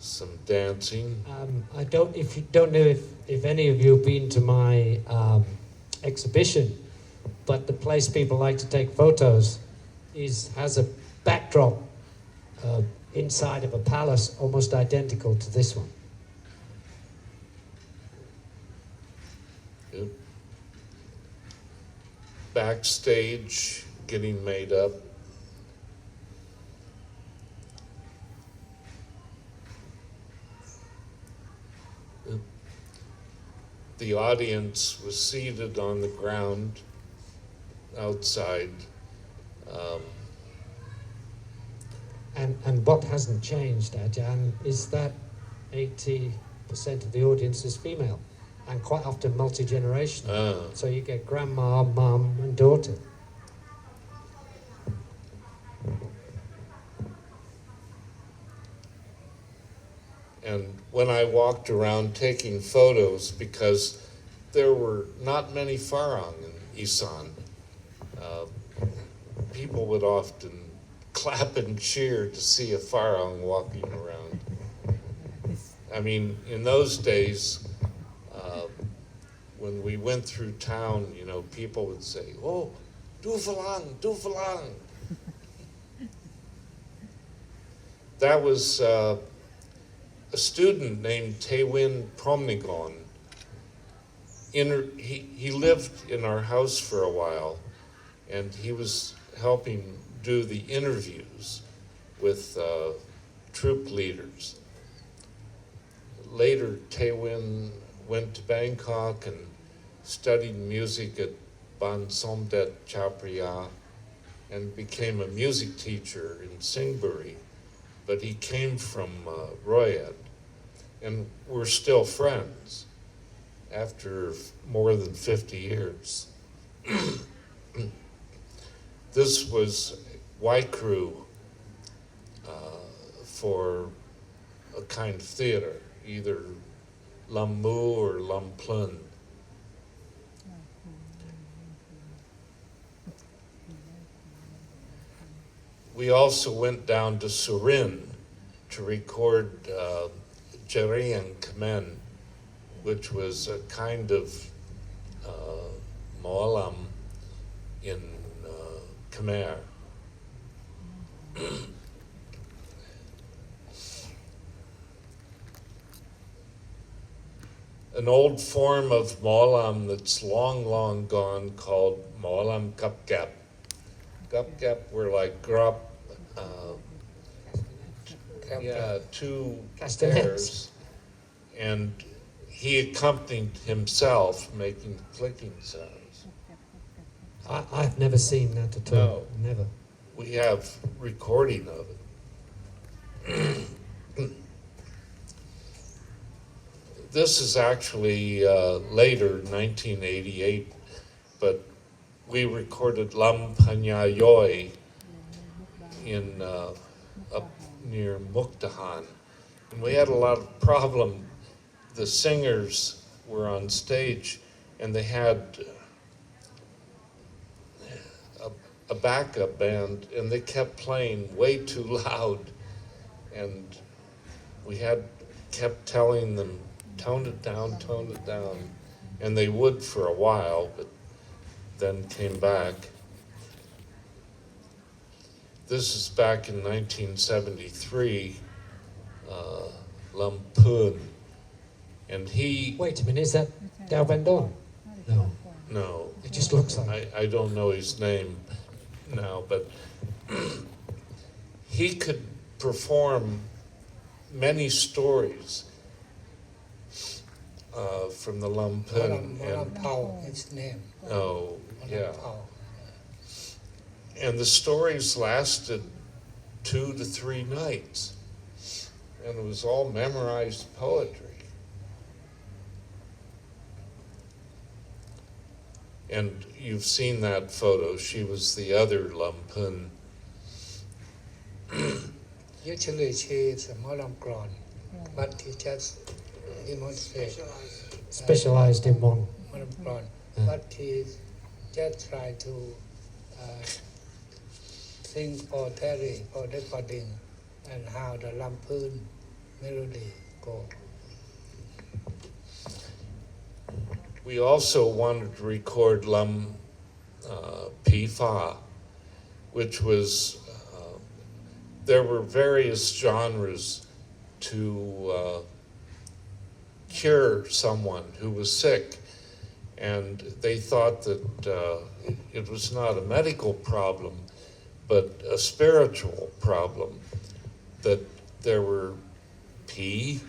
Some dancing. If you don't know if any of you have been to my exhibition, but the place people like to take photos has a backdrop inside of a palace almost identical to this one. Yep. Backstage, getting made up. The audience was seated on the ground outside. And what hasn't changed, Ajahn, is that 80% of the audience is female, and quite often multi-generational. So you get grandma, mum, and daughter. And when I walked around taking photos, because there were not many Farang in Isan, people would often clap and cheer to see a Farang walking around. I mean, in those days, when we went through town, people would say, "Oh, du Falang, du Falang." That was a student named Tewin Promnigon. He lived in our house for a while, and he was helping do the interviews with troop leaders. Later, Tewin went to Bangkok and studied music at Ban Somdet Chapriya and became a music teacher in Singbury. But he came from Royad, and we're still friends after more than 50 years. This was Waikru for a kind of theater, either Lam Mu or Lam Plun. We also went down to Surin to record Jeriang Kamen, which was a kind of Molam in Khmer. An old form of Molam that's long, long gone called Molam Gap. Gap were like grop uh, Captain. two Castanets. pairs, and he accompanied himself making clicking sounds. I've never seen that at all. No. Never. We have recording of it. This is actually later, 1988, but we recorded Lam Panyayoy in up near Mukdahan, and we had a lot of problem. The singers were on stage, and they had a backup band, and they kept playing way too loud, and we kept telling them, tone it down, and they would for a while, but then came back. This is back in 1973, Lamphun, and he... Wait a minute, is that Dao Van Dorn? No. No, It just looks like. I don't know his name now, but he could perform many stories from the Lamphun. Molam Pao, his name. Oh, Molam yeah. Pao. And the stories lasted 2 to 3 nights, and it was all memorized poetry. And you've seen that photo. She was the other Lamphun. Usually she is a Molam Kron, but he just demonstrates Specialized in one. Molam Kron. Yeah. But he just try to sing for Terry, for recording, and how the Lamphun melody go. We also wanted to record Lam Pi Fa, which was, there were various genres to cure someone who was sick, and they thought that it was not a medical problem, but a spiritual problem, that there were Pi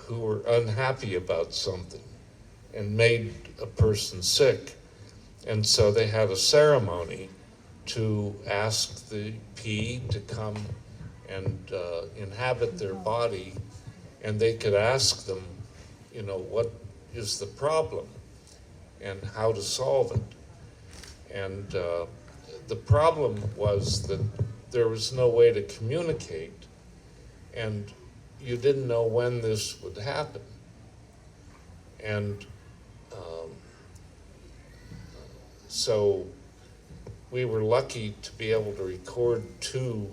who were unhappy about something and made a person sick. And so they had a ceremony to ask the Pi to come and inhabit their body, and they could ask them, you know, what is the problem and how to solve it. And the problem was that there was no way to communicate, and you didn't know when this would happen. And so we were lucky to be able to record 2,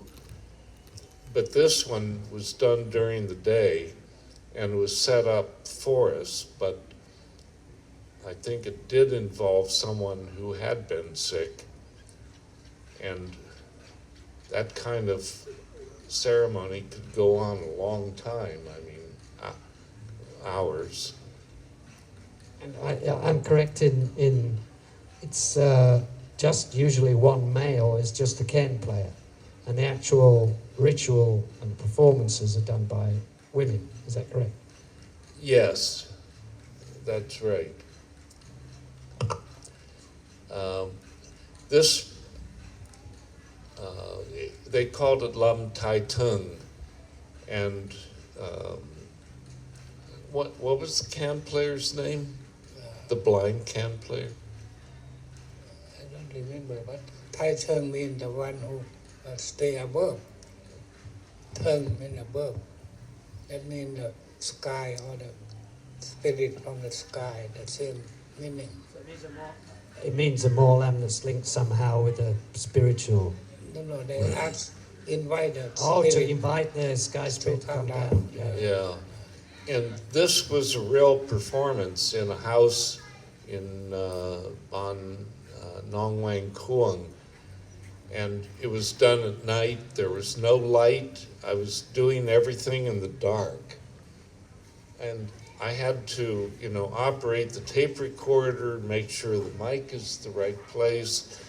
but this one was done during the day and was set up for us, but I think it did involve someone who had been sick, and that kind of ceremony could go on a long time, I mean, hours. And I'm correct in it's just usually one male is just the Ken player, and the actual ritual and performances are done by women. Is that correct? Yes, that's right. This, they called it Lam Tai Tung, and what was the can player's name? The blind can player? I don't remember, but Tai Cheng means the one who stay above. Teng means above. That means the sky or the spirit from the sky, the same meaning. It means a Molam that's linked somehow with a spiritual. No, they ask, invite the Oh, to spirit invite the sky spirit to come down. Yeah. And this was a real performance in a house in on Nong Wang Kuang, and it was done at night. There was no light. I was doing everything in the dark, and I had to, operate the tape recorder, make sure the mic is the right place,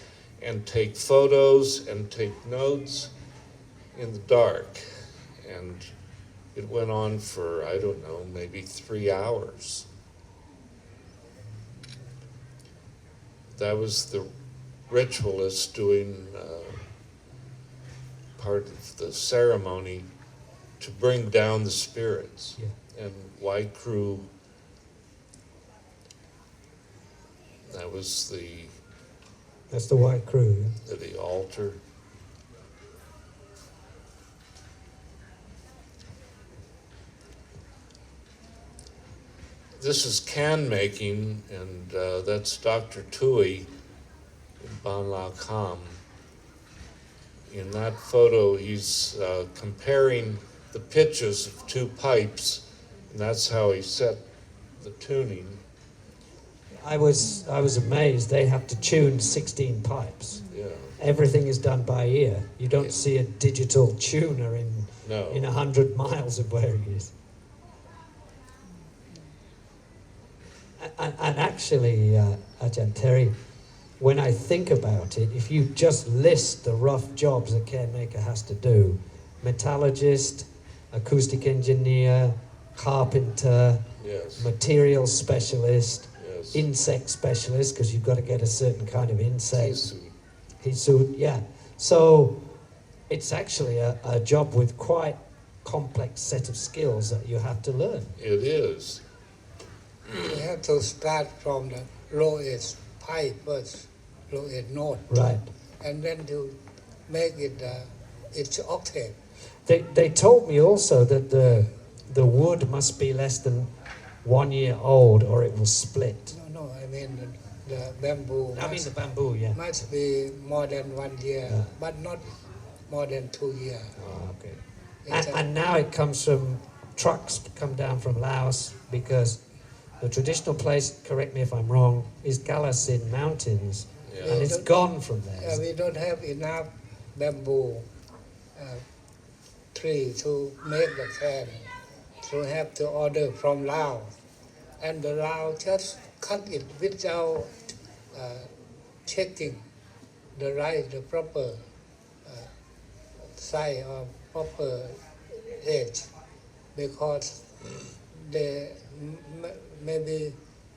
and take photos and take notes in the dark. And it went on for, I don't know, maybe 3 hours. That was the ritualist doing part of the ceremony to bring down the spirits. Yeah. And white crew, that was That's the white crew. Yeah? the altar. This is can making, and that's Dr. Tui in Ban La Kam. In that photo, he's comparing the pitches of two pipes, and that's how he set the tuning. I was amazed. They have to tune 16 pipes. Yeah. Everything is done by ear. You don't see a digital tuner in No. 100 miles of where he is. And actually, Ajahn Terry, when I think about it, if you just list the rough jobs a cane maker has to do, metallurgist, acoustic engineer, carpenter, Yes. material specialist, Yes. insect specialist, because you've got to get a certain kind of insect. Kisu. Hisu, yeah. So it's actually a job with quite complex set of skills that you have to learn. It is. You have to start from the lowest pipe first, lowest note, Right. and then to make it its octave. They told me also that the wood must be less than 1 year old or it will split. No, I mean the bamboo I mean the bamboo, yeah. must be more than 1 year, Yeah. but not more than 2 years. Oh, okay. It's And now it comes from trucks come down from Laos because the traditional place, correct me if I'm wrong, is Galasin Mountains, Yeah. and it's gone from there. we don't have enough bamboo tree to make the can, so have to order from Laos, and the Laos just cut it without checking the proper size or proper age, because they maybe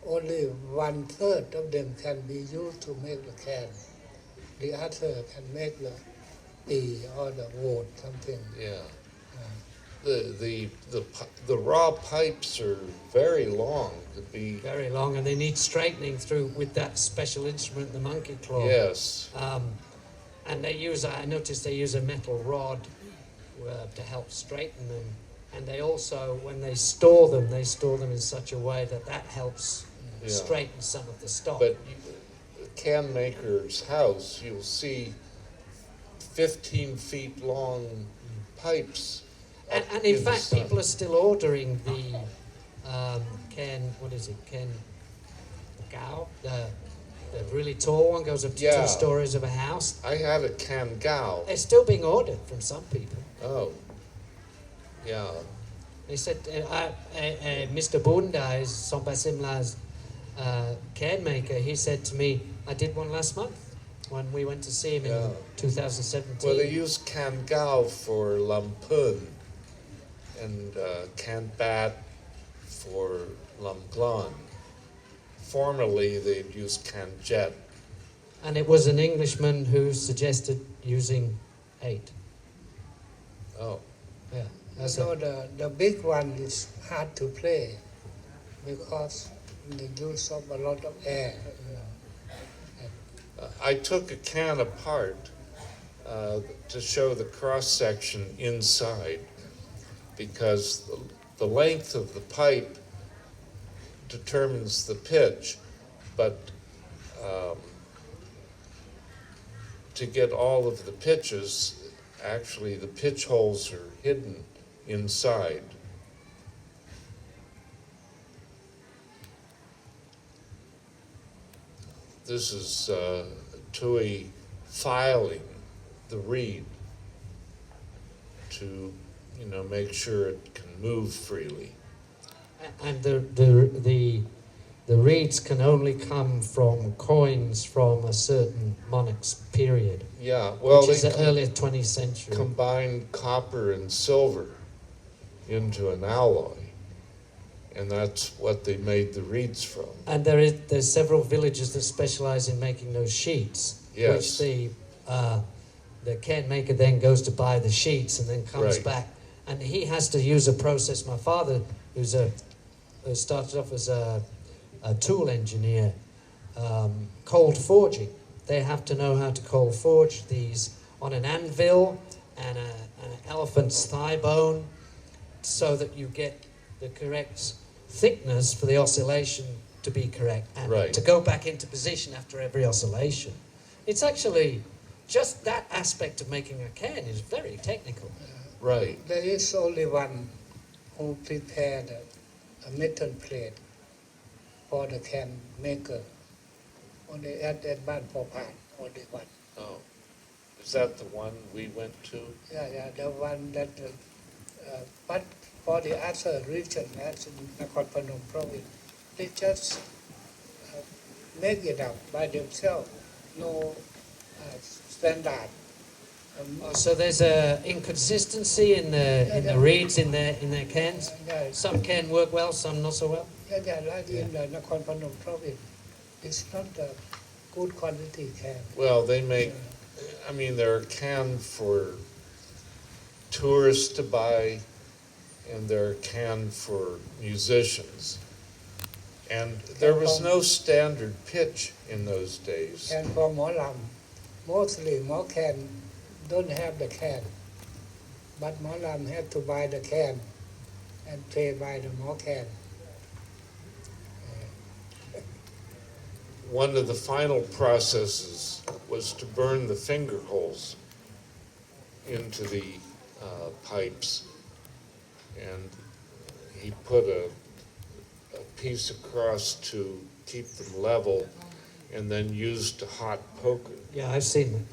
only 1/3 of them can be used to make the can. The other can make the tea or the wood, something. Yeah. The raw pipes are very long to be. Very long, and they need straightening through with that special instrument, the monkey claw. Yes. And I noticed they use a metal rod to help straighten them. And they also, when they store them in such a way that helps Yeah. straighten some of the stock. But the can maker's house, you'll see 15 feet long pipes. And up in the fact, sun. people are still ordering the Ken Gao, the really tall one, goes up to Yeah. 2 stories of a house. I had a can gao. They're still being ordered from some people. Oh. Yeah. They said, Mr. Bunda is Sompa Simla's can maker. He said to me, I did one last month when we went to see him Yeah. in 2017. Well, they use can gao for lampun and can bat for lamglan. Formerly, they'd use can jet. And it was an Englishman who suggested using 8. Oh. Yeah. That's So it. the big one is hard to play because they use up a lot of air. I took a can apart to show the cross section inside because the length of the pipe determines the pitch, but to get all of the pitches, actually the pitch holes are hidden inside. This is Tui filing the reed to, make sure it can move freely. And the reeds can only come from coins from a certain monarch's period, Yeah, well, which is the they early 20th century. combined copper and silver into an alloy, and that's what they made the reeds from. And there's several villages that specialize in making those sheets, Yes. which the can maker then goes to buy the sheets and then comes Right. back, and he has to use a process. My father, who started off as a tool engineer, cold forging. They have to know how to cold forge these on an anvil and an elephant's thigh bone, so that you get the correct thickness for the oscillation to be correct and Right. to go back into position after every oscillation. It's actually just that aspect of making a can is very technical. Right. There is only one who prepared a metal plate for the can maker. Only at Ban Popan, only one. Oh, is that the one we went to? Yeah, the one that. But for the other region, as in Nakhon Phanom province, they just make it up by themselves. No standard. So there's a inconsistency in the reeds in their cans. Some can work well, some not so well. Like in the Nakhon Phanom province, it's not a good quality can. Well, they make, I mean, they're a can for tourists to buy, and they're a can for musicians. And there was no standard pitch in those days. Can for Molam, mostly more can don't have the can, but Molam have to buy the can and pay by the more can. One of the final processes was to burn the finger holes into the pipes, and he put a piece across to keep them level, and then used a hot poker Yeah, I've seen it.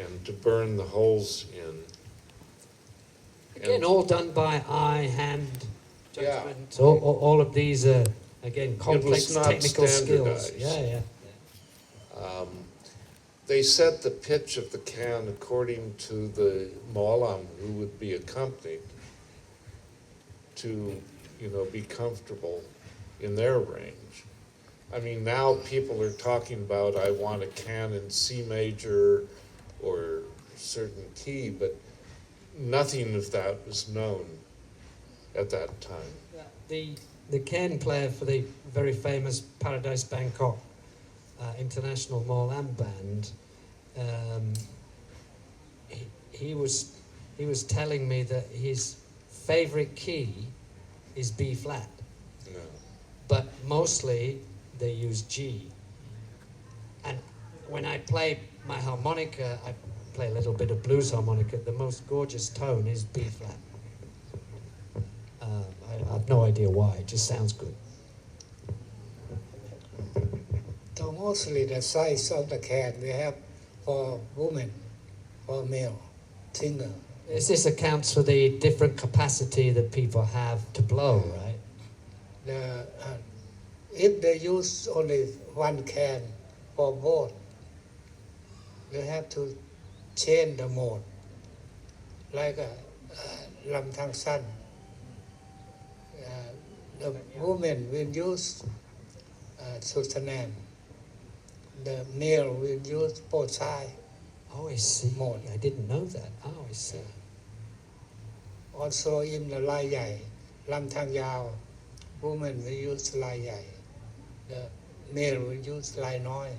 and to burn the holes in. Again, all done by eye, hand, Yeah. judgment. All of these are, again, complex not technical skills. standardized. Yeah. They set the pitch of the can according to the Molam who would be accompanied to, be comfortable in their range. I mean, now people are talking about, I want a can in C major or certain key, but nothing of that was known at that time. The can player for the very famous Paradise Bangkok International Molam Band, he was telling me that his favorite key is B flat, No. but mostly they use G. And when I play my harmonica, I play a little bit of blues harmonica. The most gorgeous tone is B flat. I have no idea why. It just sounds good. So mostly the size of the can we have for women, for male singer. This accounts for the different capacity that people have to blow, right? If they use only one can for both, they have to change the mode, like a lam thang san. The woman will use Sultanan. The male will use Posai. Oh, I see. More. I didn't know that. Oh, I see. Also in the Lai Yai, Lam Thang Yao, woman will use Lai Yai. The male will use Lai Noi.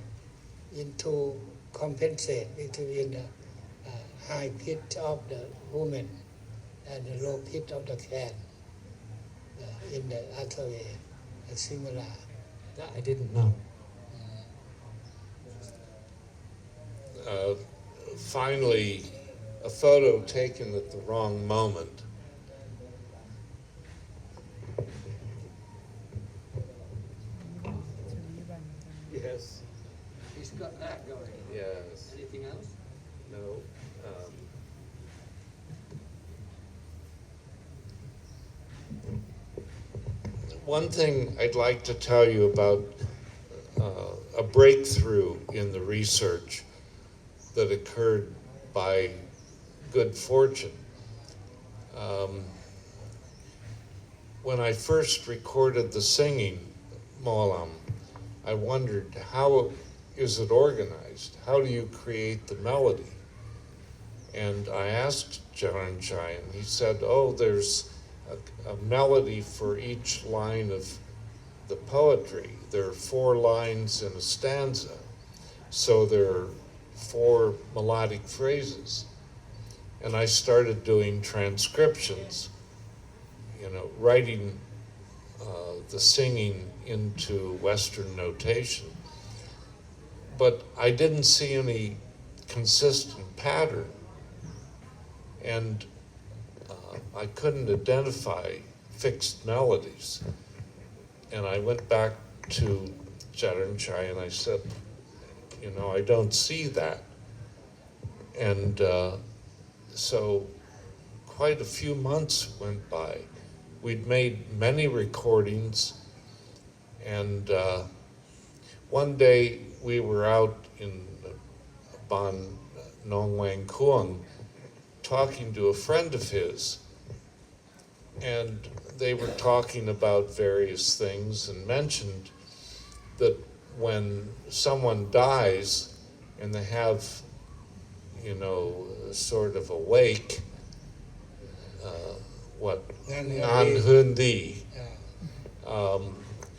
To compensate between the high pitch of the woman and the low pitch of the can. In the other way, similar. That I didn't know. Finally, a photo taken at the wrong moment. Yes. He's got that going. Yes. Anything else? No. one thing I'd like to tell you about a breakthrough in the research that occurred by good fortune. When I first recorded the singing Molam, I wondered, how is it organized? How do you create the melody? And I asked Charanchai, and he said, oh, there's a melody for each line of the poetry. There are 4 lines in a stanza, so there are 4 melodic phrases. And I started doing transcriptions, writing the singing into Western notation. But I didn't see any consistent pattern, and I couldn't identify fixed melodies. And I went back to Charanchai and I said, I don't see that. And so quite a few months went by. We'd made many recordings, and one day we were out in Ban Nong Wang Kuang talking to a friend of his, and they were talking about various things and mentioned that when someone dies and they have, sort of a wake, Nanhundi,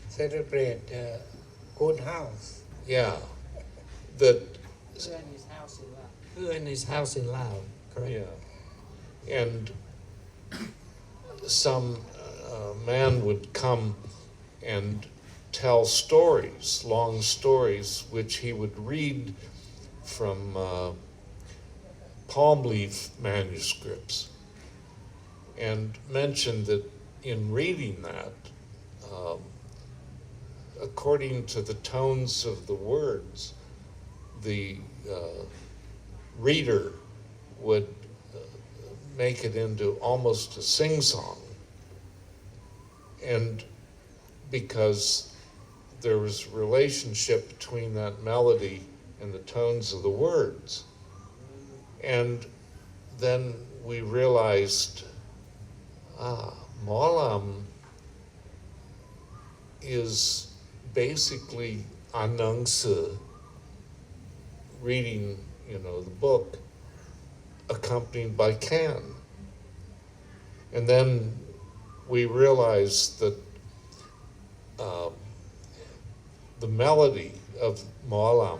celebrate the good house. Yeah, that. Who in his house in Laos, correct? Yeah, and some man would come and tell stories, long stories, which he would read from palm leaf manuscripts, and mentioned that in reading that, according to the tones of the words, the reader would make it into almost a sing-song. And because there was a relationship between that melody and the tones of the words. And then we realized, Molam is basically anangsa, reading, the book, accompanied by can. And then we realized that the melody of Molam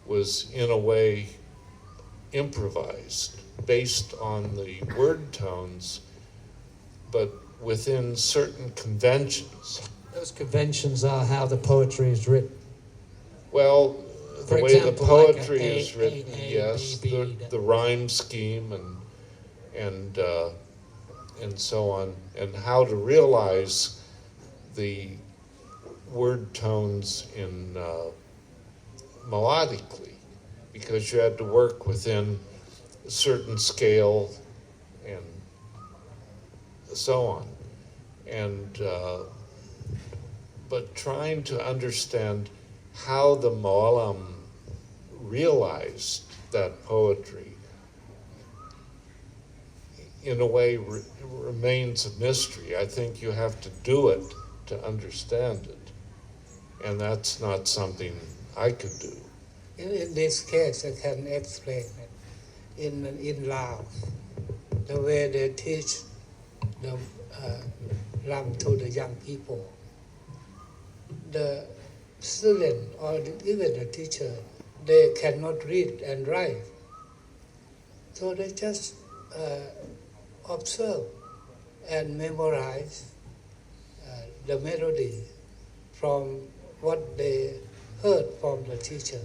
was in a way improvised, based on the word tones, but within certain conventions. Those conventions are how the poetry is written. Well, For the way the example, poetry like a is written, A, yes, B, B, the rhyme scheme and so on, and how to realize the word tones in melodically, because you had to work within a certain scale and so on, and but trying to understand how the Molam realized that poetry in a way remains a mystery. I think you have to do it to understand it, and that's not something I could do. In this case, I can explain it. In Laos, the way they teach the Ram to the young people, the student or even the teacher, they cannot read and write. So they just observe and memorize the melody from what they heard from the teacher.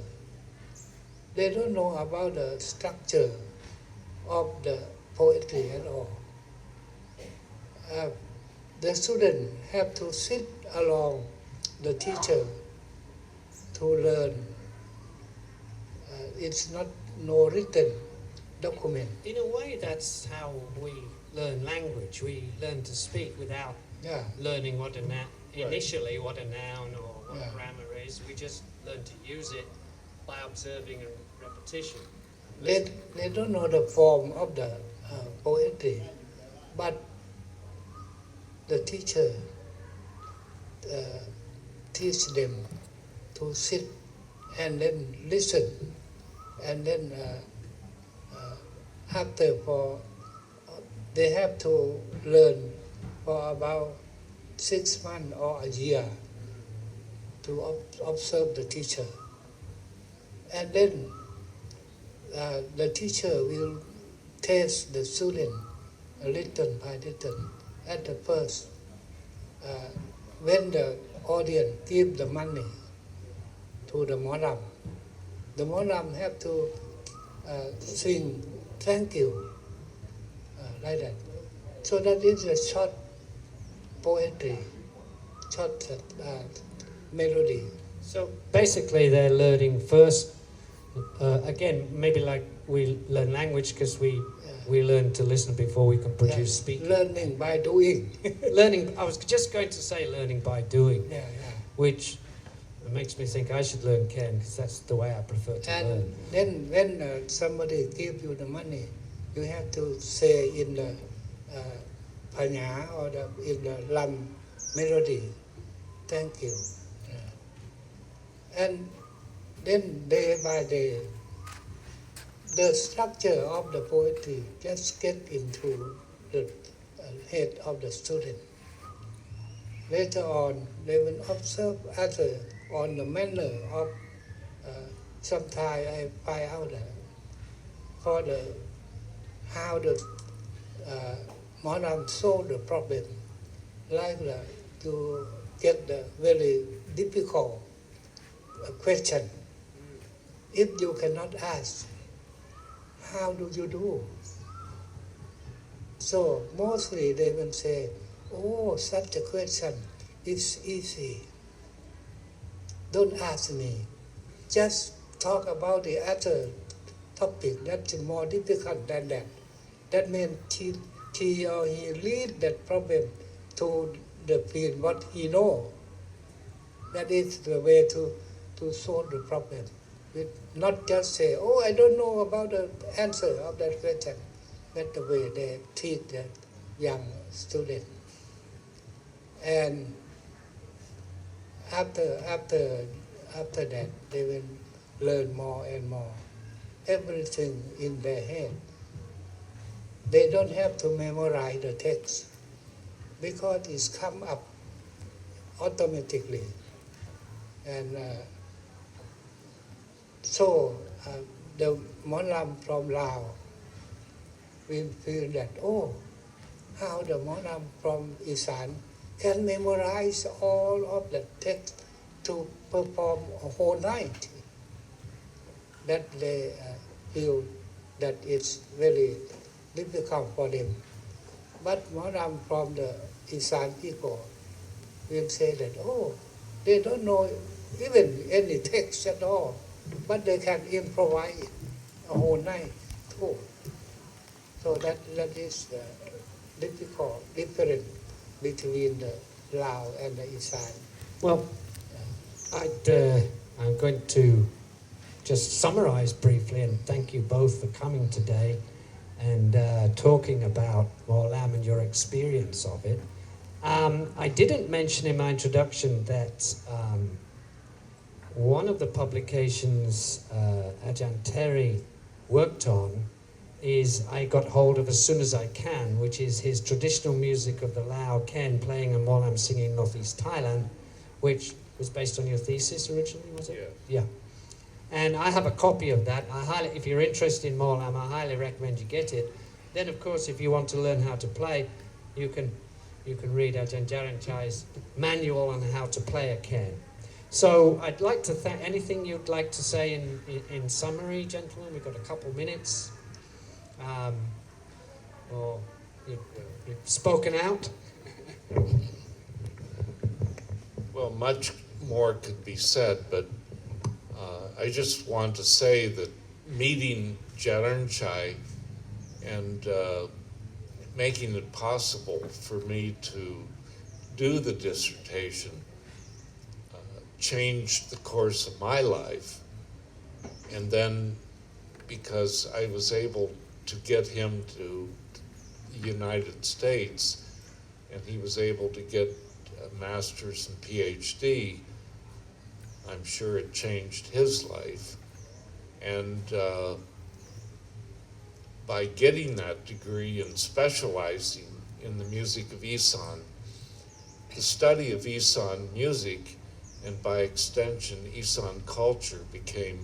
They don't know about the structure of the poetry at all. The student have to sit along the teacher to learn. It's not no written document. In a way, that's how we learn language. We learn to speak without learning what an initially what a noun or what Yeah. a grammar is. We just learn to use it by observing and repetition. They don't know the form of the poetry, but the teacher teach them to sit and then listen, and then after they have to learn for about 6 months or a year to observe the teacher, and then the teacher will test the student little by little. At the first, when the audience give the money to the Molam have to sing thank you like that. So that is a short poetry, short melody. So basically they're learning first, again, maybe like we learn language because we learn to listen before we can produce speaking. Learning by doing. Learning, I was just going to say learning by doing, Yeah. which makes me think I should learn Ken because that's the way I prefer to learn. And then when somebody give you the money, you have to say in the Panya or in the Lam melody, thank you. And then day by day, the structure of the poetry just get into the head of the student. Later on, they will observe other on the manner of. Sometimes I find out for how the Molam solve the problem, like to get the very difficult question. If you cannot ask, how do you do? So mostly they will say, oh, such a question is easy. Don't ask me. Just talk about the other topic that's more difficult than that. That means he or he lead that problem to the field what he know. That is the way to solve the problem. Not just say, oh, I don't know about the answer of that question. That's the way they teach the young student. And after that, they will learn more and more. Everything in their head. They don't have to memorize the text because it's come up automatically. And so the Molam from Lao will feel that, oh, how the Molam from Isan can memorize all of the text to perform a whole night. That they feel that it's very difficult for them. But Molam from the Isan people will say that, oh, they don't know even any text at all, but they can improvise a whole night too. So that is the difference between the Lao and the Isan. Well, I'm going to just summarize briefly and thank you both for coming today and talking about Molam and your experience of it. I didn't mention in my introduction that one of the publications Ajahn Terry worked on is I got hold of as soon as I can, which is his traditional music of the Lao Ken playing and Molam singing Northeast Thailand, which was based on your thesis originally, was it? Yeah. Yeah. And I have a copy of that. If you're interested in Molam, I highly recommend you get it. Then, of course, if you want to learn how to play, you can read Ajahn Jaranchai's manual on how to play a Ken. So I'd like to thank anything you'd like to say in summary, gentlemen. We've got a couple minutes. Or you've spoken out. Well, much more could be said, but I just want to say that meeting Jaranchai and making it possible for me to do the dissertation changed the course of my life. And then because I was able to get him to the United States and he was able to get a master's and PhD, I'm sure it changed his life. And by getting that degree and specializing in the music of Isan, the study of Isan music and by extension Isan culture became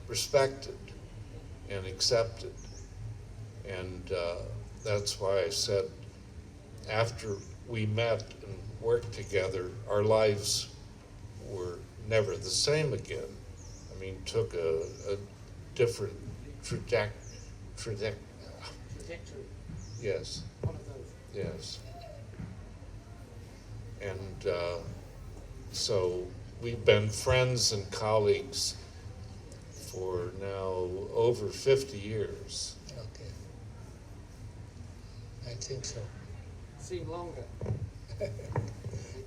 respected and accepted. And that's why I said after we met and worked together, our lives were never the same again. I mean, took a different trajectory. Yes. One of those. Yes. And so we've been friends and colleagues for now over 50 years. Okay. I think so. Seem longer. Would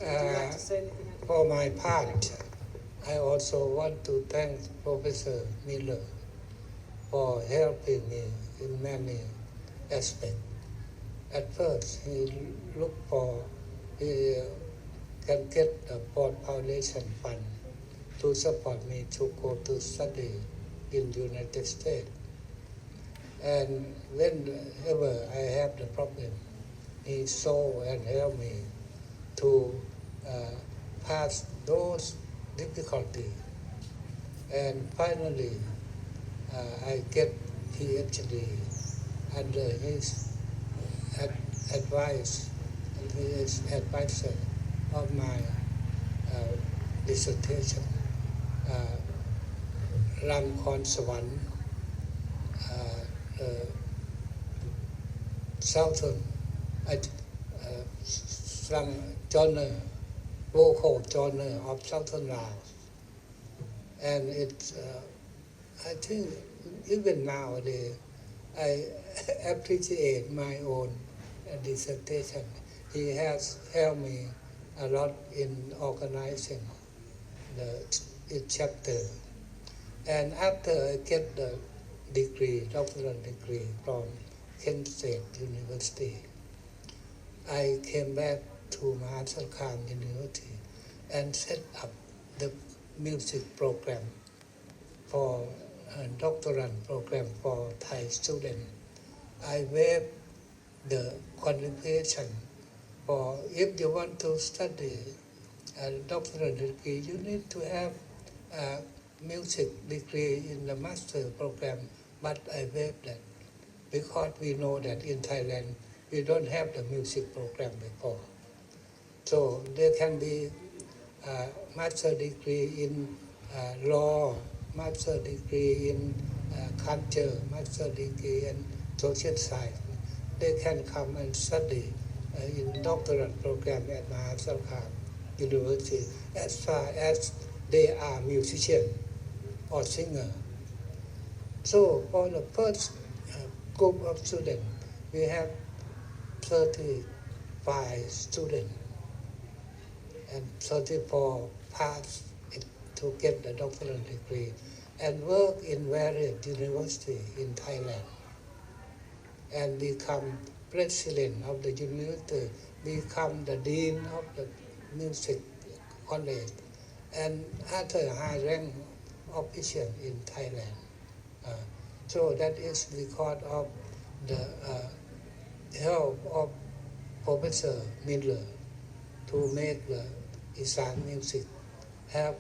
you like to say anything? For my part, I also want to thank Professor Miller for helping me in many aspects. At first, he looked for he can get a Ford Foundation fund to support me to go to study in the United States. And whenever I have the problem, he saw and helped me to pass those difficulties. And finally, I get PhD under his advice, and he is advisor of my dissertation, รำครสวรรค์ Southern genre, vocal genre of Southern Laos. And it's, I think even nowadays, I appreciate my own dissertation. He has helped me a lot in organizing the chapter. And after I get the degree, doctoral degree from Kent State University, I came back to Mahasarkhan University and set up the music program for a doctoral program for Thai students. I waived the qualification for if you want to study a doctoral degree, you need to have a music degree in the master program, but I waived that because we know that in Thailand we don't have the music program before. So there can be a master degree in law, master degree in culture, master degree in social science. They can come and study in doctoral program at Mahasarkhan University as far as they are musicians or singer. So for the first group of students, we have 35 students and 34 passed it to get the doctoral degree and work in various universities in Thailand and become president of the university, become the dean of the music college and other high rank official in Thailand. So that is because of the help of Professor Miller to make the Isan music have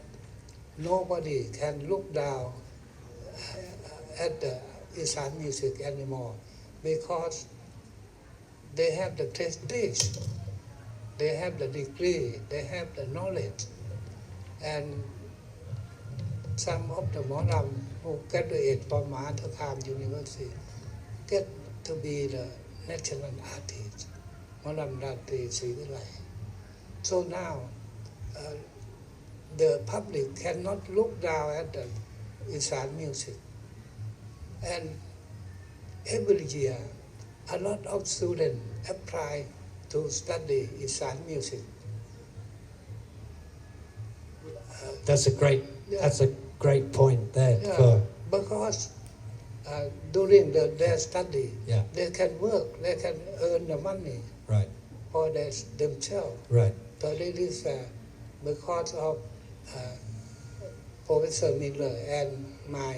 nobody can look down at the Isan music anymore because they have the prestige, they have the degree, they have the knowledge, and some of the Molam who graduate from Mahasarkhan University get to be the national artist, Molam Dantri Srivilai. So now the public cannot look down at the Isan music. And every year, a lot of students apply to study Isan music. That's a great. Yeah. That's a great point there. Yeah, For, because during their study, Yeah. they can work, they can earn the money right. for themselves. Right. So this is because of Professor Miller and my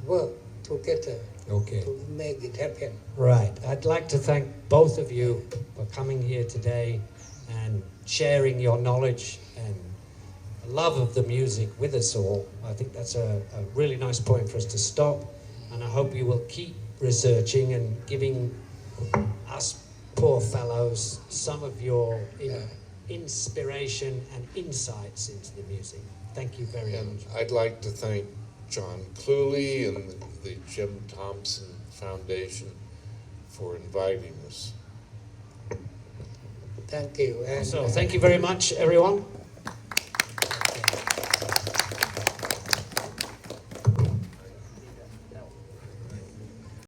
work together Okay. to make it happen. Right. I'd like to thank both of you for coming here today and sharing your knowledge and love of the music with us all. I think that's a really nice point for us to stop, and I hope you will keep researching and giving us poor fellows some of your inspiration and insights into the music. Thank you very And much. I'd like to thank John Clewley and the Jim Thompson Foundation for inviting us. Thank you. And, So, thank you very much, everyone.